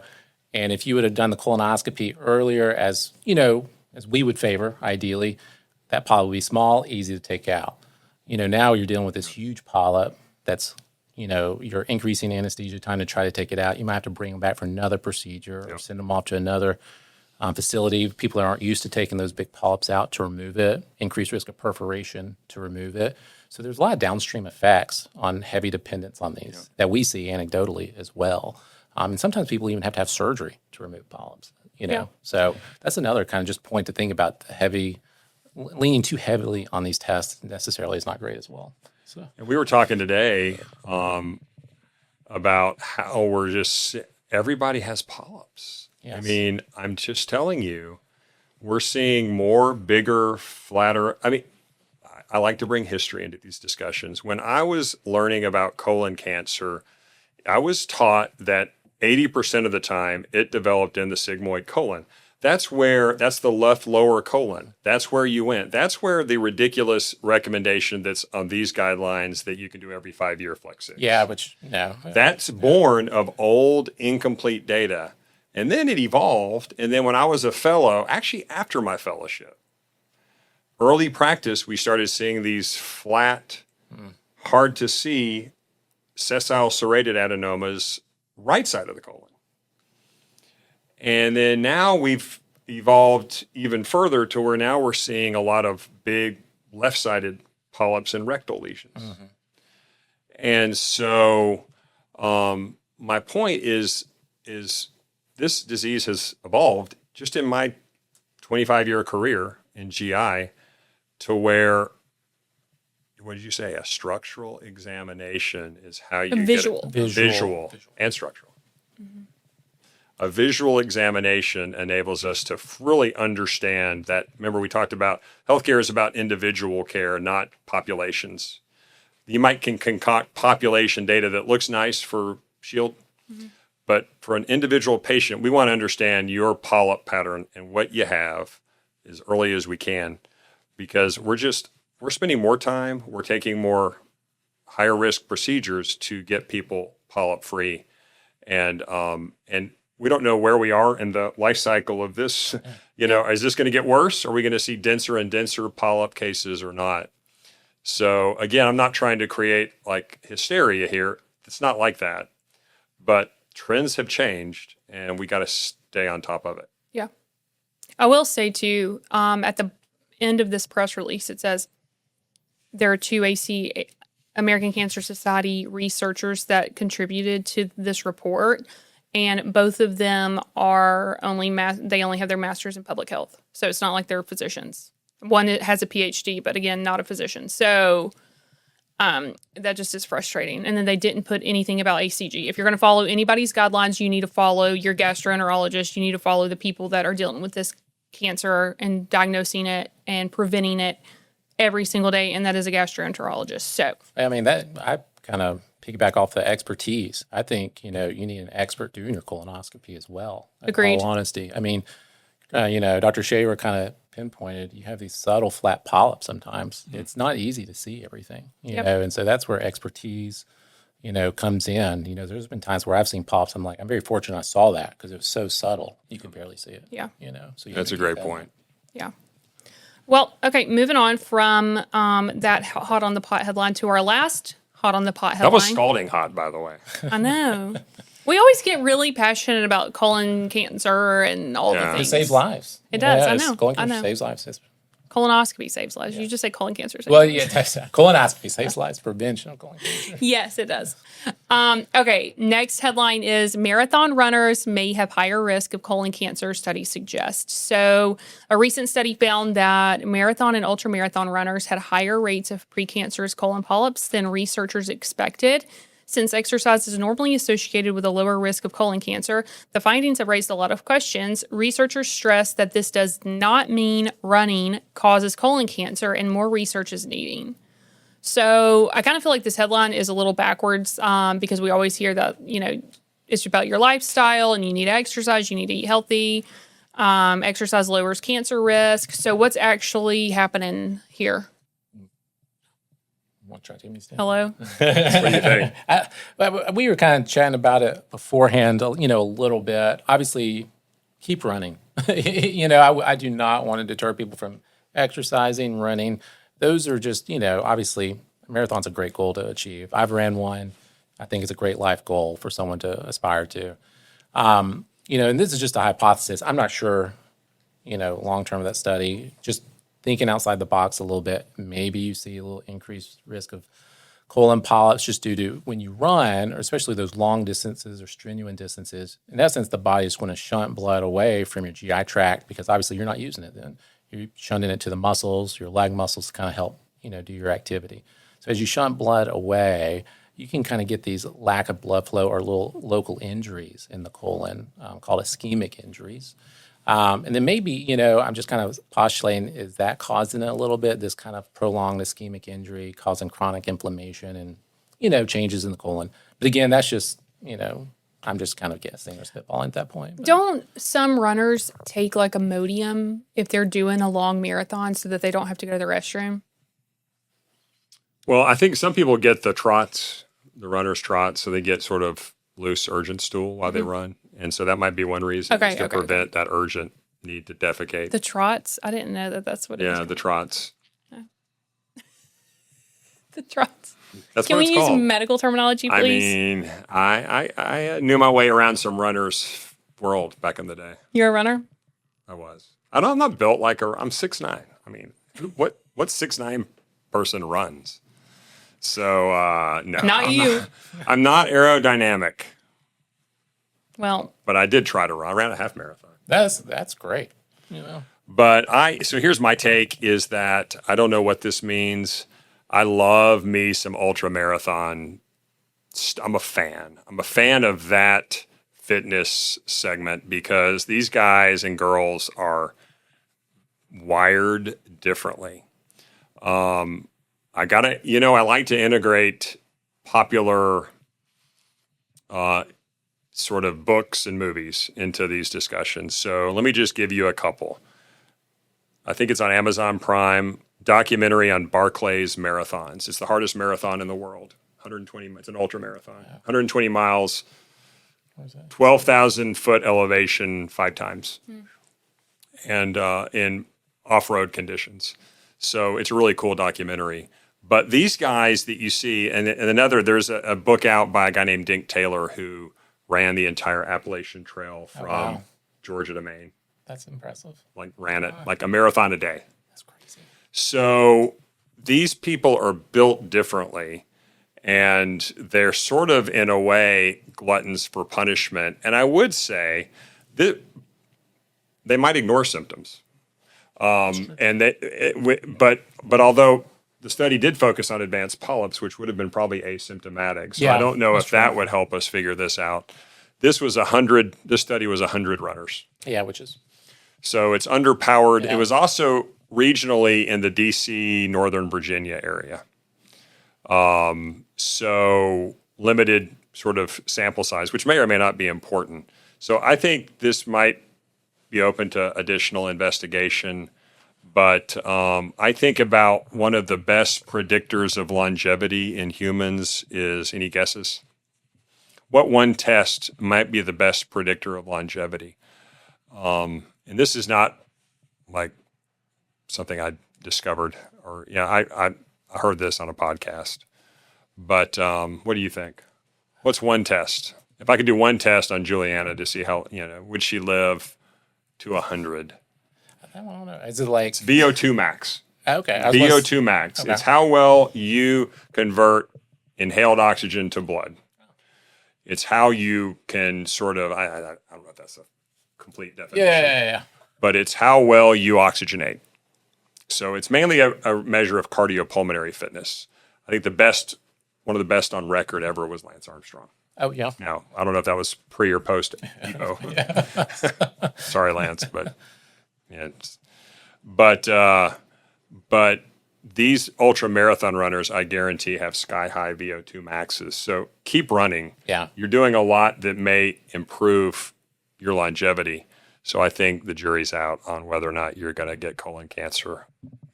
if you would have done the colonoscopy earlier, as we would favor, ideally, that polyp would be small, easy to take out. Now you're dealing with this huge polyp that's, you're increasing anesthesia time to try to take it out. You might have to bring them back for another procedure or send them off to another facility. People aren't used to taking those big polyps out to remove it, increased risk of perforation to remove it. So there's a lot of downstream effects on heavy dependence on these that we see anecdotally as well. And sometimes people even have to have surgery to remove polyps, So that's another kind of just point to think about. Leaning too heavily on these tests necessarily is not great as well. So. And we were talking today about how everybody has polyps. Yes. I mean, I'm just telling you, we're seeing more, bigger, flatter. I mean, I like to bring history into these discussions. When I was learning about colon cancer, I was taught that 80% of the time it developed in the sigmoid colon. That's the left lower colon. That's where you went. That's where the ridiculous recommendation that's on these guidelines that you can do every 5-year flex. Yeah, which no. That's born of old, incomplete data. And then it evolved. And then when I was a fellow, actually after my fellowship, early practice, we started seeing these flat, hard to see sessile serrated adenomas right side of the colon. And then now we've evolved even further to where now we're seeing a lot of big left-sided polyps and rectal lesions. Mm-hmm. And so my point is this disease has evolved just in my 25-year career in GI to where, what did you say? A structural examination is how you visual. Get it. Visual and structural. Mm-hmm. A visual examination enables us to really understand that. Remember, we talked about healthcare is about individual care, not populations. You might can concoct population data that looks nice for Shield, but for an individual patient, we want to understand your polyp pattern and what you have as early as we can, because we're spending more time, we're taking more higher risk procedures to get people polyp free, and we don't know where we are in the life cycle of this. Is this going to get worse? Are we going to see denser and denser polyp cases or not? So again, I'm not trying to create like hysteria here. It's not like that. But trends have changed, and we got to stay on top of it. Yeah. I will say, too, at the end of this press release, it says there are 2 American Cancer Society researchers that contributed to this report. And both of them are only have their master's in public health. So it's not like they're physicians. One has a PhD, but again, not a physician. So that just is frustrating. And then they didn't put anything about ACG. If you're going to follow anybody's guidelines, you need to follow your gastroenterologist. You need to follow the people that are dealing with this cancer and diagnosing it and preventing it every single day, and that is a gastroenterologist. So, I mean, that I kind of piggyback off the expertise. I think, you need an expert doing your colonoscopy as well. Agreed. In all honesty. I mean, Dr. Shaver kind of pinpointed, you have these subtle flat polyps sometimes. It's not easy to see everything, you know, and so that's where expertise, comes in. There's been times where I've seen polyps. I'm like, I'm very fortunate I saw that because it was so subtle. You could barely see it. Yeah. So That's a great point. Yeah. Well, okay, moving on from that hot on the pot headline to our last hot on the pot headline. That was scalding hot, by the way. I know. We always get really passionate about colon cancer and all the Yeah. It things. saves lives. It does, I Yes, know, colon I cancer know. saves lives. Colonoscopy saves lives. You just say colon cancer saves Well, lives. yeah, colonoscopy saves lives. Prevention of colon cancer. Yes, it does. Okay, next headline is marathon runners may have higher risk of colon cancer, study suggests. So, a recent study found that marathon and ultramarathon runners had higher rates of precancerous colon polyps than researchers expected. Since exercise is normally associated with a lower risk of colon cancer, the findings have raised a lot of questions. Researchers stress that this does not mean running causes colon cancer, and more research is needing. So I kind of feel like this headline is a little backwards because we always hear that, it's about your lifestyle and you need to exercise, you need to eat healthy. Exercise lowers cancer risk. So what's actually happening here? Want to try Timmy's down? Hello? What do you think? We were kind of chatting about it beforehand, a little bit. Obviously, keep running. I do not want to deter people from exercising, running. Those are just, obviously, a marathon's a great goal to achieve. I've ran one. I think it's a great life goal for someone to aspire to. And this is just a hypothesis. I'm not sure, long term of that study. Just thinking outside the box a little bit, maybe you see a little increased risk of colon polyps just due to when you run, or especially those long distances or strenuous distances. In essence, the body is going to shunt blood away from your GI tract because obviously you're not using it then. You're shunting it to the muscles, your leg muscles to kind of help, do your activity. So as you shunt blood away, you can kind of get these lack of blood flow or little local injuries in the colon called ischemic injuries. And then maybe, I'm just kind of postulating, is that causing it a little bit, this kind of prolonged ischemic injury causing chronic inflammation and, changes in the colon. But again, that's just, I'm just kind of guessing or spitballing at that point. But. Don't some runners take like Imodium if they're doing a long marathon so that they don't have to go to the restroom? Well, I think some people get the trots, the runner's trot, so they get sort of loose urgent stool while they run. And so that might be one reason is to prevent that urgent need to defecate. The trots? I didn't know that that's what it was. Yeah, the trots. The trots. That's Can what we it's use called. medical terminology, please? I mean, I knew my way around some runners' world back in the day. You're a runner? I was. I'm not built like I'm 6'9". I mean, what 6'9" person runs? So no, Not you. I'm not aerodynamic, Well, but I did try to run. I ran a half marathon. That's great. But so here's my take is that I don't know what this means. I love me some ultra marathon. I'm a fan. I'm a fan of that fitness segment because these guys and girls are wired differently. I like to integrate popular sort of books and movies into these discussions. So let me just give you a couple. I think it's on Amazon Prime, documentary on Barclays marathons. It's the hardest marathon in the world. 120, it's an ultra marathon. 120 miles, 12,000 foot elevation 5 times. And in off-road conditions. So it's a really cool documentary. But these guys that you see, and there's a book out by a guy named Dink Taylor who ran the entire Appalachian Trail from Georgia to Maine. That's impressive. Like ran it like a marathon a day. That's crazy. So these people are built differently and they're sort of in a way gluttons for punishment. And I would say that they might ignore symptoms. But although the study did focus on advanced polyps, which would have been probably asymptomatic. So I don't know if that would help us figure this out. This study was 100 runners. Yeah, which is So it's underpowered. Yeah. It was also regionally in the DC, Northern Virginia area. So limited sort of sample size, which may or may not be important. So I think this might be open to additional investigation. But I think about one of the best predictors of longevity in humans is, any guesses? What one test might be the best predictor of longevity? And this is not like something I discovered, or I heard this on a podcast. But what do you think? What's one test? If I could do one test on Julianna to see how, would she live to 100? I don't know. Is it like VO2 max? Okay. VO2 max. Okay. It's how well you convert inhaled oxygen to blood. It's how you can sort of, I don't know if that's a complete definition. Yeah. But it's how well you oxygenate. So it's mainly a measure of cardiopulmonary fitness. I think one of the best on record ever was Lance Armstrong. Oh, yeah. Now, I don't know if that was pre or post Evo. Sorry, Lance, but yeah. But these ultra marathon runners, I guarantee, have sky high VO2 maxes. So keep running. Yeah. You're doing a lot that may improve your longevity. So I think the jury's out on whether or not you're going to get colon cancer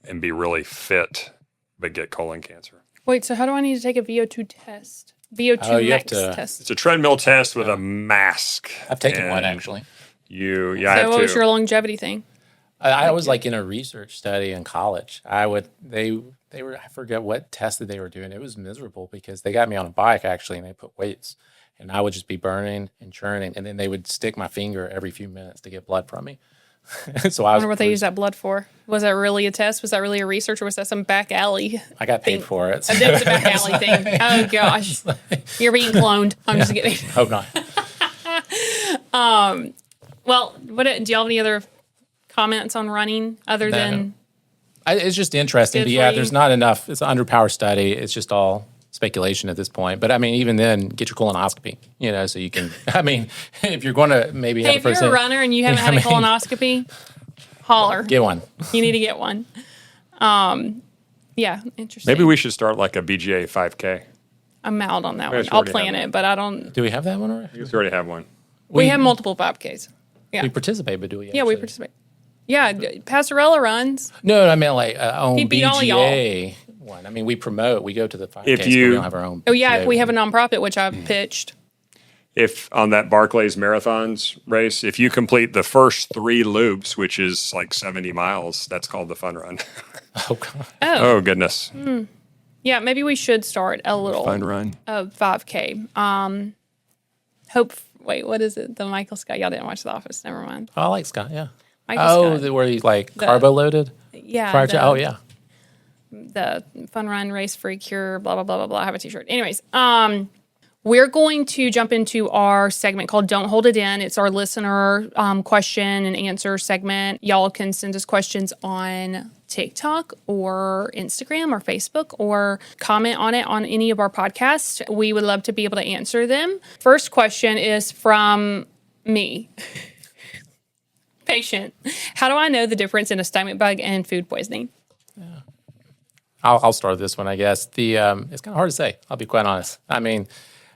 and be really fit, but get colon cancer. Wait, so how do I need to take a VO2 test? VO2 max test. It's a treadmill test with a mask. I've taken one, actually. So what was your longevity thing? I was like in a research study in college. They were, I forget what test that they were doing. It was miserable because they got me on a bike actually, and they put weights, and I would just be burning and churning, and then they would stick my finger every few minutes to get blood from me. So I wonder what they used that blood for. Was that really a test? Was that really a research, or was that some back alley? I got paid for it. So. That was a back alley thing. Oh gosh, you're being cloned. I'm just kidding. Hope not. Well, do y'all have any other comments on running other than? It's just interesting. But yeah, there's not enough. It's an underpowered study. It's just all speculation at this point. But I mean, even then, get your colonoscopy, so you can, if you're going to maybe have if you're a runner and you haven't had a colonoscopy, holler. Get one. You need to get one. Yeah, interesting. Maybe we should start like a BGA 5K. I'm out on that one. I'll plan it, but I don't. Do we have that one already? You already have one. We have multiple 5Ks. Yeah. We participate, but do we? Yeah, we participate. Yeah, Pastorella runs. No, I meant like own He'd beat all y'all. BGA one. I mean, we promote. We go to the 5Ks, but we don't have our own. Oh yeah, BGA. we have a nonprofit which I've pitched. If on that Barclays marathons race, if you complete the first 3 loops, which is like 70 miles, that's called the fun run. Oh God. Oh goodness. Yeah, maybe we should start a little Fun run. 5K. Wait, what is it? The Michael Scott. Y'all didn't watch The Office. Never mind. Oh, I like Scott. Yeah. Michael Scott. Where he's like carbo loaded. Yeah. Yeah. The fun run, race free cure, blah blah blah blah blah. I have a T-shirt. Anyways, we're going to jump into our segment called "Don't Hold It In." It's our listener question and answer segment. Y'all can send us questions on TikTok or Instagram or Facebook, or comment on it on any of our podcasts. We would love to be able to answer them. First question is from me. Patient. How do I know the difference in a stomach bug and food poisoning? I'll start this one, I guess. It's kind of hard to say. I'll be quite honest. I mean,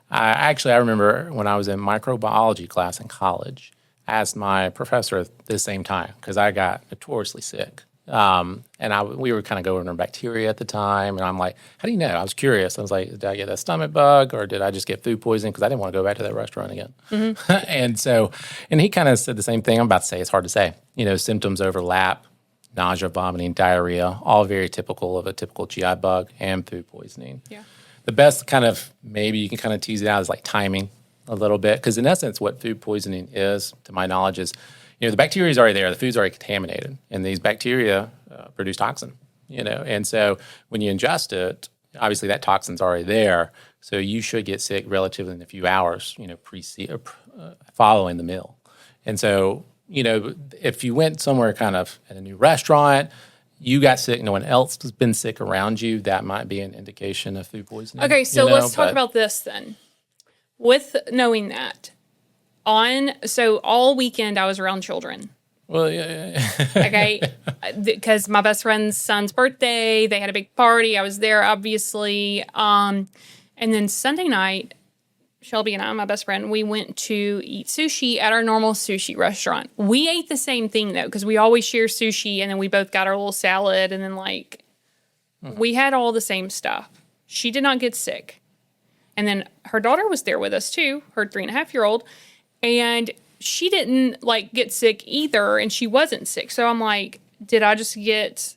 I remember when I was in microbiology class in college, I asked my professor at the same time because I got notoriously sick. We were kind of going over bacteria at the time, and I'm like, how do you know? I was curious. I was like, did I get a stomach bug or did I just get food poisoning? Because I didn't want to go back to that restaurant again. Mm-hmm. and he kind of said the same thing I'm about to say. It's hard to say. Symptoms overlap. Nausea, vomiting, diarrhea, all very typical of a typical GI bug and food poisoning. Yeah. The best kind of, maybe you can kind of tease it out is like timing a little bit. Because in essence, what food poisoning is, to my knowledge, is, the bacteria is already there. The food's already contaminated. And these bacteria produce toxin, And so when you ingest it, obviously that toxin's already there. So you should get sick relatively in a few hours, following the meal. And so, if you went somewhere kind of at a new restaurant, you got sick, no one else has been sick around you, that might be an indication of food poisoning. Okay, so let's talk about this then. With knowing that, all weekend I was around children Well, yeah. Okay, because my best friend's son's birthday, they had a big party. I was there, obviously. And then Sunday night, Shelby and I, my best friend, we went to eat sushi at our normal sushi restaurant. We ate the same thing, though, because we always share sushi, and then we both got our little salad, and then, we had all the same stuff. She did not get sick. And then her daughter was there with us, too, her 3.5-year-old, and she didn't, get sick either, and she wasn't sick. So I'm like, did I just get...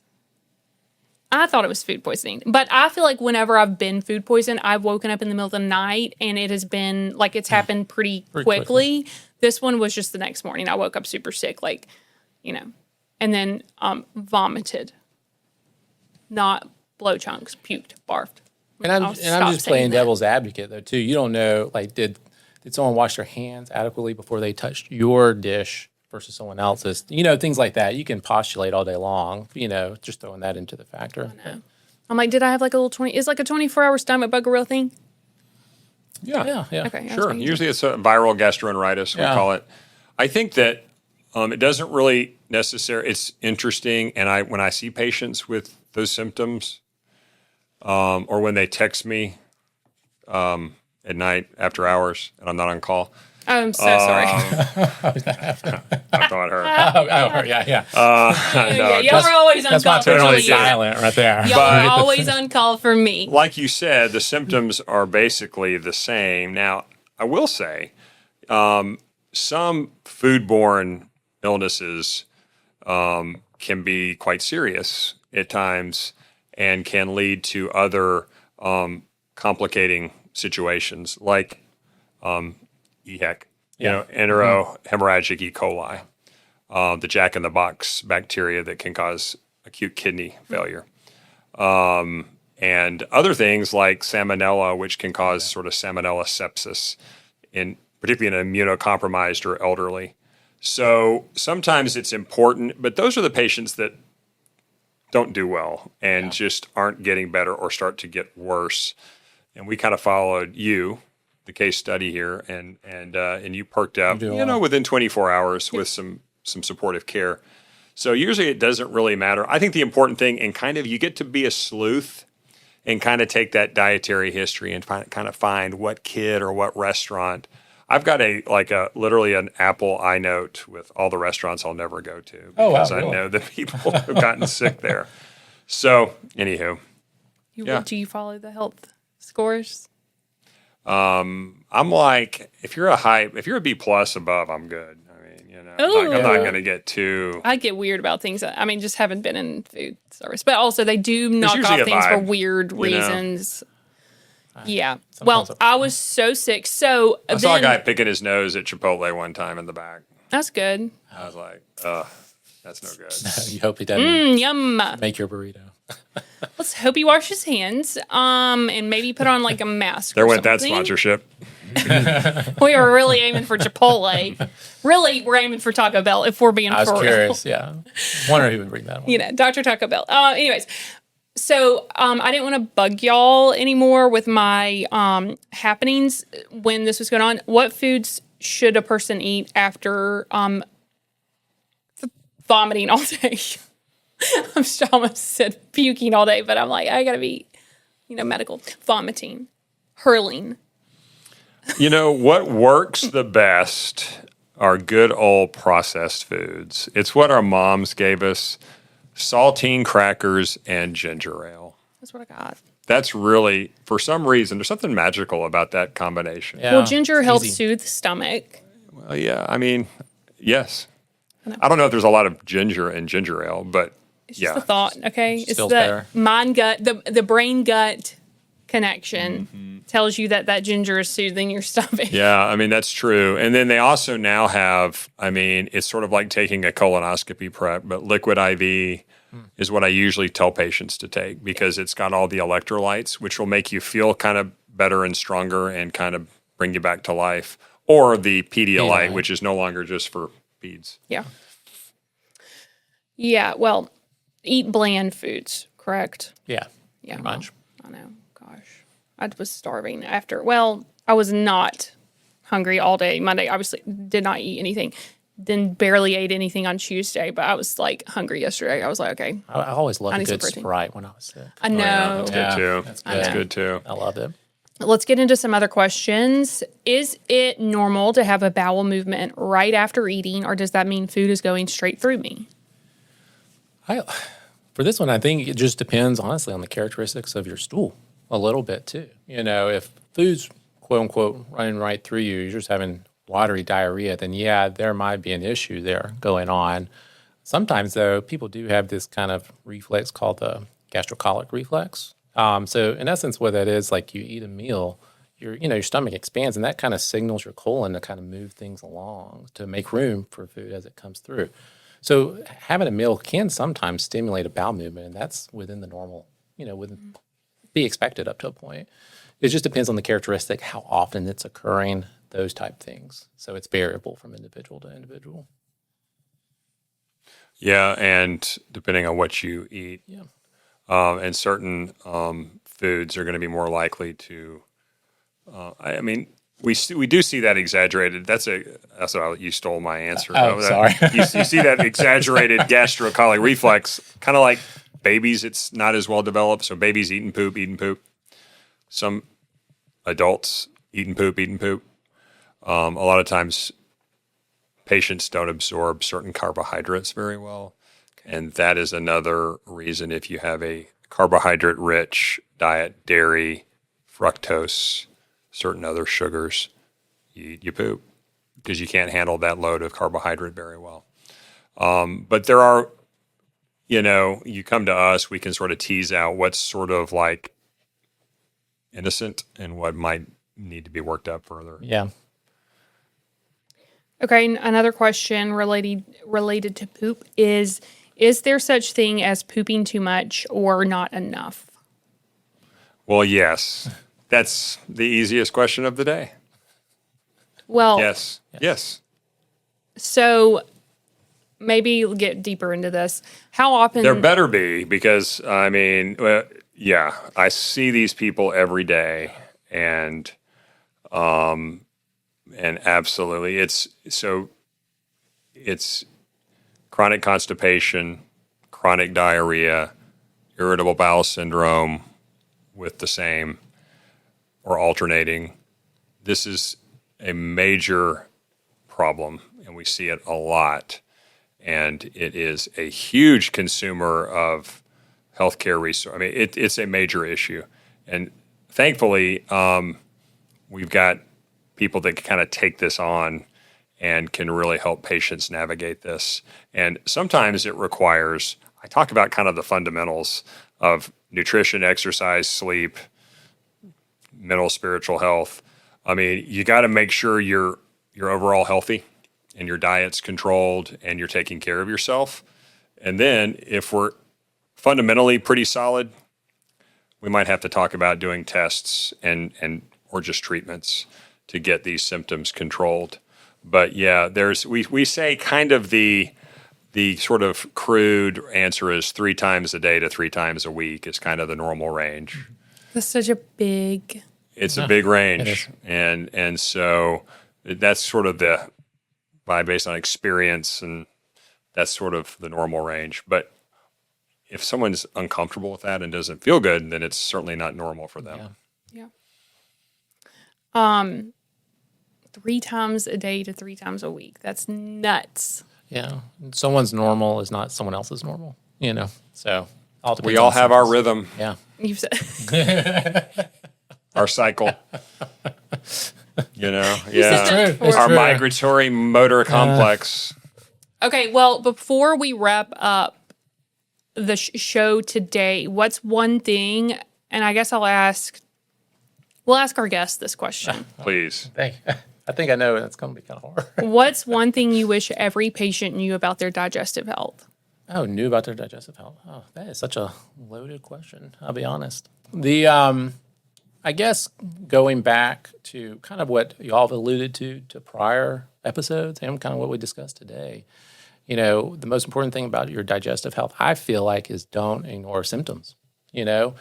I thought it was food poisoning. But I feel like whenever I've been food poisoned, I've woken up in the middle of the night and it has been, it's happened pretty quickly. This one was just the next morning. I woke up super sick, and then vomited. Not blow chunks, puked, barfed. And I'm just playing devil's advocate, though, too. You don't know, did someone wash their hands adequately before they touched your dish versus someone else's? Things like that. You can postulate all day long, just throwing that into the factor. I know. I'm like, did I have a little 20? Is a 24-hour stomach bug a real thing? Yeah. Okay. Sure. Usually it's a viral gastroenteritis, we call it. I think that it doesn't really necessarily, it's interesting. And when I see patients with those symptoms, or when they text me at night after hours and I'm not on call, I'm so sorry. I thought her. Yeah. No, y'all are always on That's call not for totally Julianna. silent right there. Y'all are always on call for me. like you said, the symptoms are basically the same. Now, I will say, some foodborne illnesses can be quite serious at times and can lead to other complicating situations like EHEC, enterohemorrhagic E. coli, the jack-in-the-box bacteria that can cause acute kidney failure. And other things like salmonella, which can cause sort of salmonella sepsis, particularly in immunocompromised or elderly. So sometimes it's important, but those are the patients that don't do well and just aren't getting better or start to get worse. And we kind of followed the case study here, and you perked up, within 24 hours with some supportive care. So usually it doesn't really matter. I think the important thing, and kind of you get to be a sleuth and kind of take that dietary history and kind of find what kid or what restaurant. I've got literally an Apple iNote with all the restaurants I'll never go to because I know the people who've gotten sick there. So anywho, Do you follow the health scores? I'm like, if you're a B plus above, I'm good. I mean, I'm not going to get too. I get weird about things. I mean, just haven't been in food service, but also they do knock off things for weird reasons. Yeah. Well, I was so sick. So I saw a guy picking his nose at Chipotle one time in the back. That's good. I was like, that's no good. You hope he doesn't Yum. make your burrito. Let's hope he washes his hands and maybe put on a mask. There went that sponsorship. We were really aiming for Chipotle. Really, we're aiming for Taco Bell if we're being for real. I was curious, yeah. Wonder who would bring that one. Dr. Taco Bell. Anyways, so I didn't want to bug y'all anymore with my happenings when this was going on. What foods should a person eat after vomiting all day? I almost said puking all day, but I'm like, I gotta be, medical. Vomiting, hurling. What works the best are good old processed foods. It's what our moms gave us: saltine crackers and ginger ale. That's what I got. That's really, for some reason, there's something magical about that combination. Yeah, well, ginger helps soothe the stomach. Well, yeah, I mean, yes. I don't know if there's a lot of ginger in ginger ale, but it's just the thought, okay? It's the better. mind gut, the brain gut connection tells you that ginger is soothing your stomach. Yeah, I mean, that's true. And then they also now have, it's sort of like taking a colonoscopy prep, but liquid IV is what I usually tell patients to take because it's got all the electrolytes, which will make you feel kind of better and stronger and kind of bring you back to life. Or the Pedialyte, which is no longer just for peds. Yeah. Yeah, well, eat bland foods, correct? Yeah. Yeah. Much. I know. Gosh. I was starving after. Well, I was not hungry all day Monday. Obviously, did not eat anything. then barely ate anything on Tuesday, but I was like hungry yesterday. I was like, okay, I always loved I a need some good protein. Sprite when I was sick. I know. That's good too. That's good. good too. I love it. Let's get into some other questions. Is it normal to have a bowel movement right after eating, or does that mean food is going straight through me? For this one, I think it just depends, honestly, on the characteristics of your stool a little bit too. If food's quote unquote running right through you, you're just having watery diarrhea, then yeah, there might be an issue there going on. Sometimes though, people do have this kind of reflex called the gastrocolic reflex. So in essence, what that is, like you eat a meal, your stomach expands, and that kind of signals your colon to kind of move things along to make room for food as it comes through. So having a meal can sometimes stimulate a bowel movement, and that's within the normal, would be expected up to a point. It just depends on the characteristic, how often it's occurring, those type things. So it's variable from individual to individual. Yeah, and depending on what you eat, and certain foods are going to be more likely to. We do see that exaggerated. You stole my answer. Oh, sorry. You see that exaggerated gastrocolic reflex, kind of like babies. It's not as well developed. So babies eating poop. Some adults eating poop. A lot of times, patients don't absorb certain carbohydrates very well. And that is another reason if you have a carbohydrate-rich diet, dairy, fructose, certain other sugars, you poop because you can't handle that load of carbohydrate very well. But there are, you come to us, we can sort of tease out what's sort of like innocent and what might need to be worked up further. Yeah. Okay, another question related to poop is there such thing as pooping too much or not enough? Well, yes. That's the easiest question of the day. Well, Yes. so maybe get deeper into this. How often? There better be because, I see these people every day and absolutely it's chronic constipation, chronic diarrhea, irritable bowel syndrome with the same or alternating. This is a major problem, and we see it a lot. And it is a huge consumer of healthcare resources. It's a major issue. And thankfully, we've got people that kind of take this on and can really help patients navigate this. And sometimes it requires, I talk about kind of the fundamentals of nutrition, exercise, sleep, mental, spiritual health. You got to make sure you're overall healthy and your diet's controlled and you're taking care of yourself. And then if we're fundamentally pretty solid, we might have to talk about doing tests and or just treatments to get these symptoms controlled. But yeah, we say kind of the sort of crude answer is 3 times a day to 3 times a week is kind of the normal range. That's such a big. It's a big range, and so that's sort of based on experience, and that's sort of the normal range. But if someone's uncomfortable with that and doesn't feel good, then it's certainly not normal for them. Yeah. 3 times a day to 3 times a week. That's nuts. Yeah. Someone's normal is not someone else's normal, So We all have our rhythm. Yeah. You've said. Our cycle. Yeah. It's Our true. migratory motor complex. Okay, well, before we wrap up the show today, what's one thing, and I guess we'll ask our guests this question. Please. I think I know it's going to be kind of hard. What's one thing you wish every patient knew about their digestive health? Oh, knew about their digestive health. Oh, that is such a loaded question. I'll be honest. I guess going back to kind of what you all have alluded to prior episodes and kind of what we discussed today, the most important thing about your digestive health, I feel like, is don't ignore symptoms. You're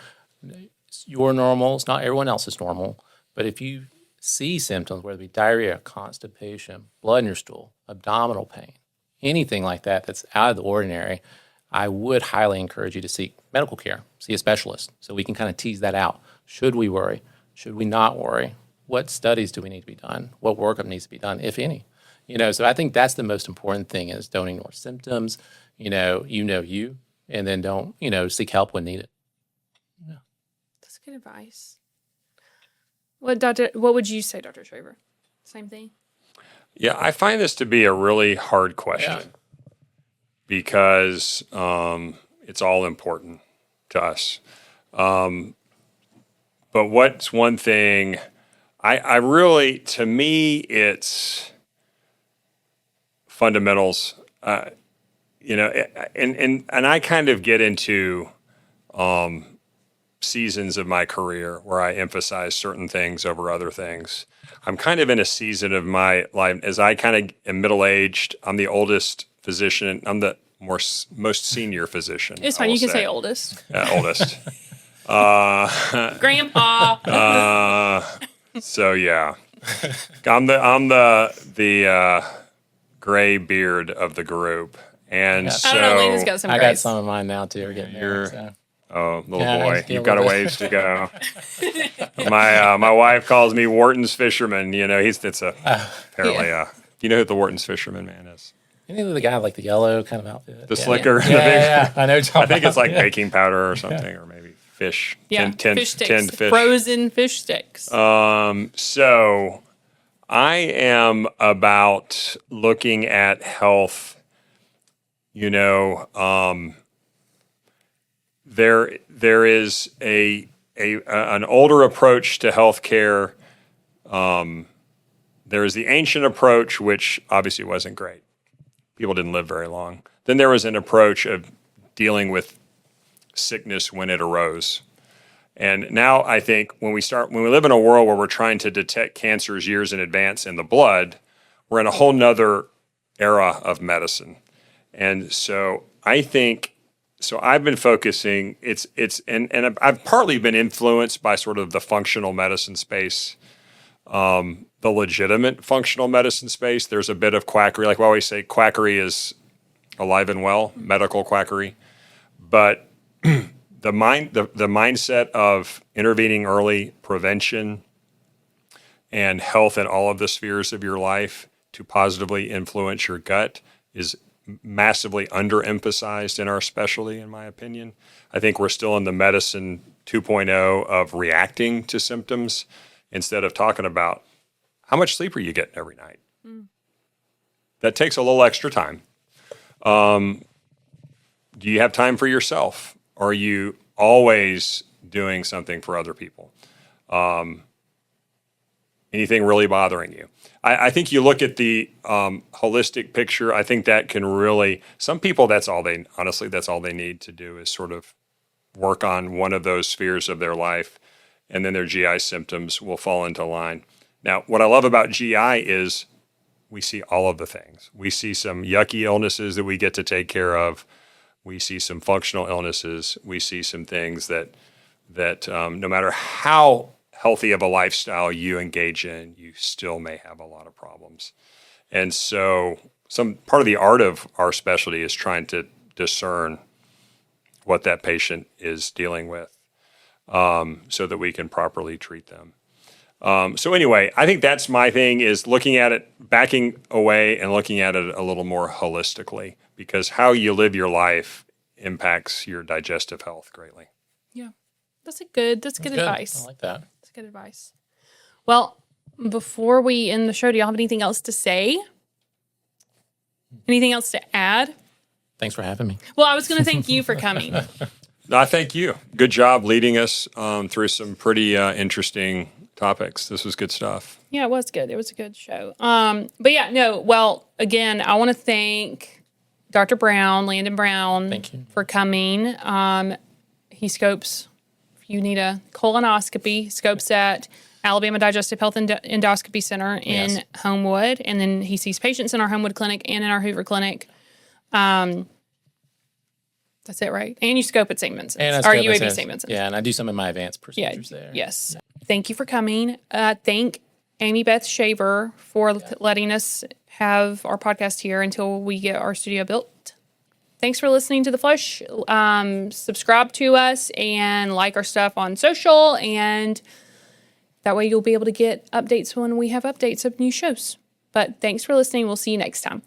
normal. It's not everyone else is normal. But if you see symptoms, whether it be diarrhea, constipation, blood in your stool, abdominal pain, anything like that that's out of the ordinary, I would highly encourage you to seek medical care, see a specialist, so we can kind of tease that out. Should we worry? Should we not worry? What studies do we need to be done? What workup needs to be done, if any? So I think that's the most important thing is don't ignore symptoms, you, and then don't, seek help when needed. Yeah. That's good advice. What would you say, Dr. Schraber? Same thing? Yeah, I find this to be a really hard question because it's all important to us. But what's one thing I really, to me, it's fundamentals, and I kind of get into seasons of my career where I emphasize certain things over other things. I'm kind of in a season of my life as I kind of am middle-aged. I'm the oldest physician. I'm the most senior physician. It's fine. You can say oldest. Oldest. Grandpa. So yeah, I'm the gray beard of the group, and so I don't know. Landon's got some. I grays. got some of mine now too. We're getting there. So. Oh, little Yeah, boy, you've got a bit. ways to go. My wife calls me Wharton's fisherman. It's apparently. Do you know who the Wharton's fisherman man is? Any of the guy like the yellow kind of outfit? The slicker. Yeah, I know. I think it's like baking powder or something, or maybe fish. Yeah, fish sticks. Tinned fish. Frozen fish sticks. So I am about looking at health. There is an older approach to healthcare. There is the ancient approach, which obviously wasn't great. People didn't live very long. Then there was an approach of dealing with sickness when it arose. And now I think when we live in a world where we're trying to detect cancers years in advance in the blood, we're in a whole nother era of medicine. And so I think, I've been focusing, and I've partly been influenced by sort of the functional medicine space, the legitimate functional medicine space. There's a bit of quackery. Like we always say, quackery is alive and well, medical quackery. But the mindset of intervening early, prevention, and health in all of the spheres of your life to positively influence your gut is massively underemphasized in our specialty, in my opinion. I think we're still in the medicine 2.0 of reacting to symptoms instead of talking about how much sleep are you getting every night. That takes a little extra time. Do you have time for yourself? Are you always doing something for other people? Anything really bothering you? I think you look at the holistic picture. I think that can really, some people, that's all they need to do is sort of work on one of those spheres of their life, and then their GI symptoms will fall into line. Now, what I love about GI is we see all of the things. We see some yucky illnesses that we get to take care of. We see some functional illnesses. We see some things that no matter how healthy of a lifestyle you engage in, you still may have a lot of problems. And so some part of the art of our specialty is trying to discern what that patient is dealing with so that we can properly treat them. So anyway, I think that's my thing, is looking at it, backing away and looking at it a little more holistically, because how you live your life impacts your digestive health greatly. Yeah, that's good advice. I like that. That's good advice. Well, before we end the show, do y'all have anything else to say? Anything else to add? Thanks for having me. Well, I was going to thank you for coming. No, I thank you. Good job leading us through some pretty interesting topics. This was good stuff. Yeah, it was good. It was a good show. But yeah, no, well, again, I want to thank Dr. Brown, Landon Brown, Thank you. for coming. He scopes, if you need a colonoscopy, scopes at Alabama Digestive Health Endoscopy Center in Yes. Homewood. And then he sees patients in our Homewood clinic and in our Hoover clinic. That's it, right? And you scope at St. Vincent's. And I Or scope at UAB St. St. Vincent's. Yeah, and I do some of my advanced procedures there. Yes. Thank you for coming. Thank Amy Beth Shaver for letting us have our podcast here until we get our studio built. Thanks for listening to The Flush. Subscribe to us and like our stuff on social, and that way you'll be able to get updates when we have updates of new shows. But thanks for listening. We'll see you next time.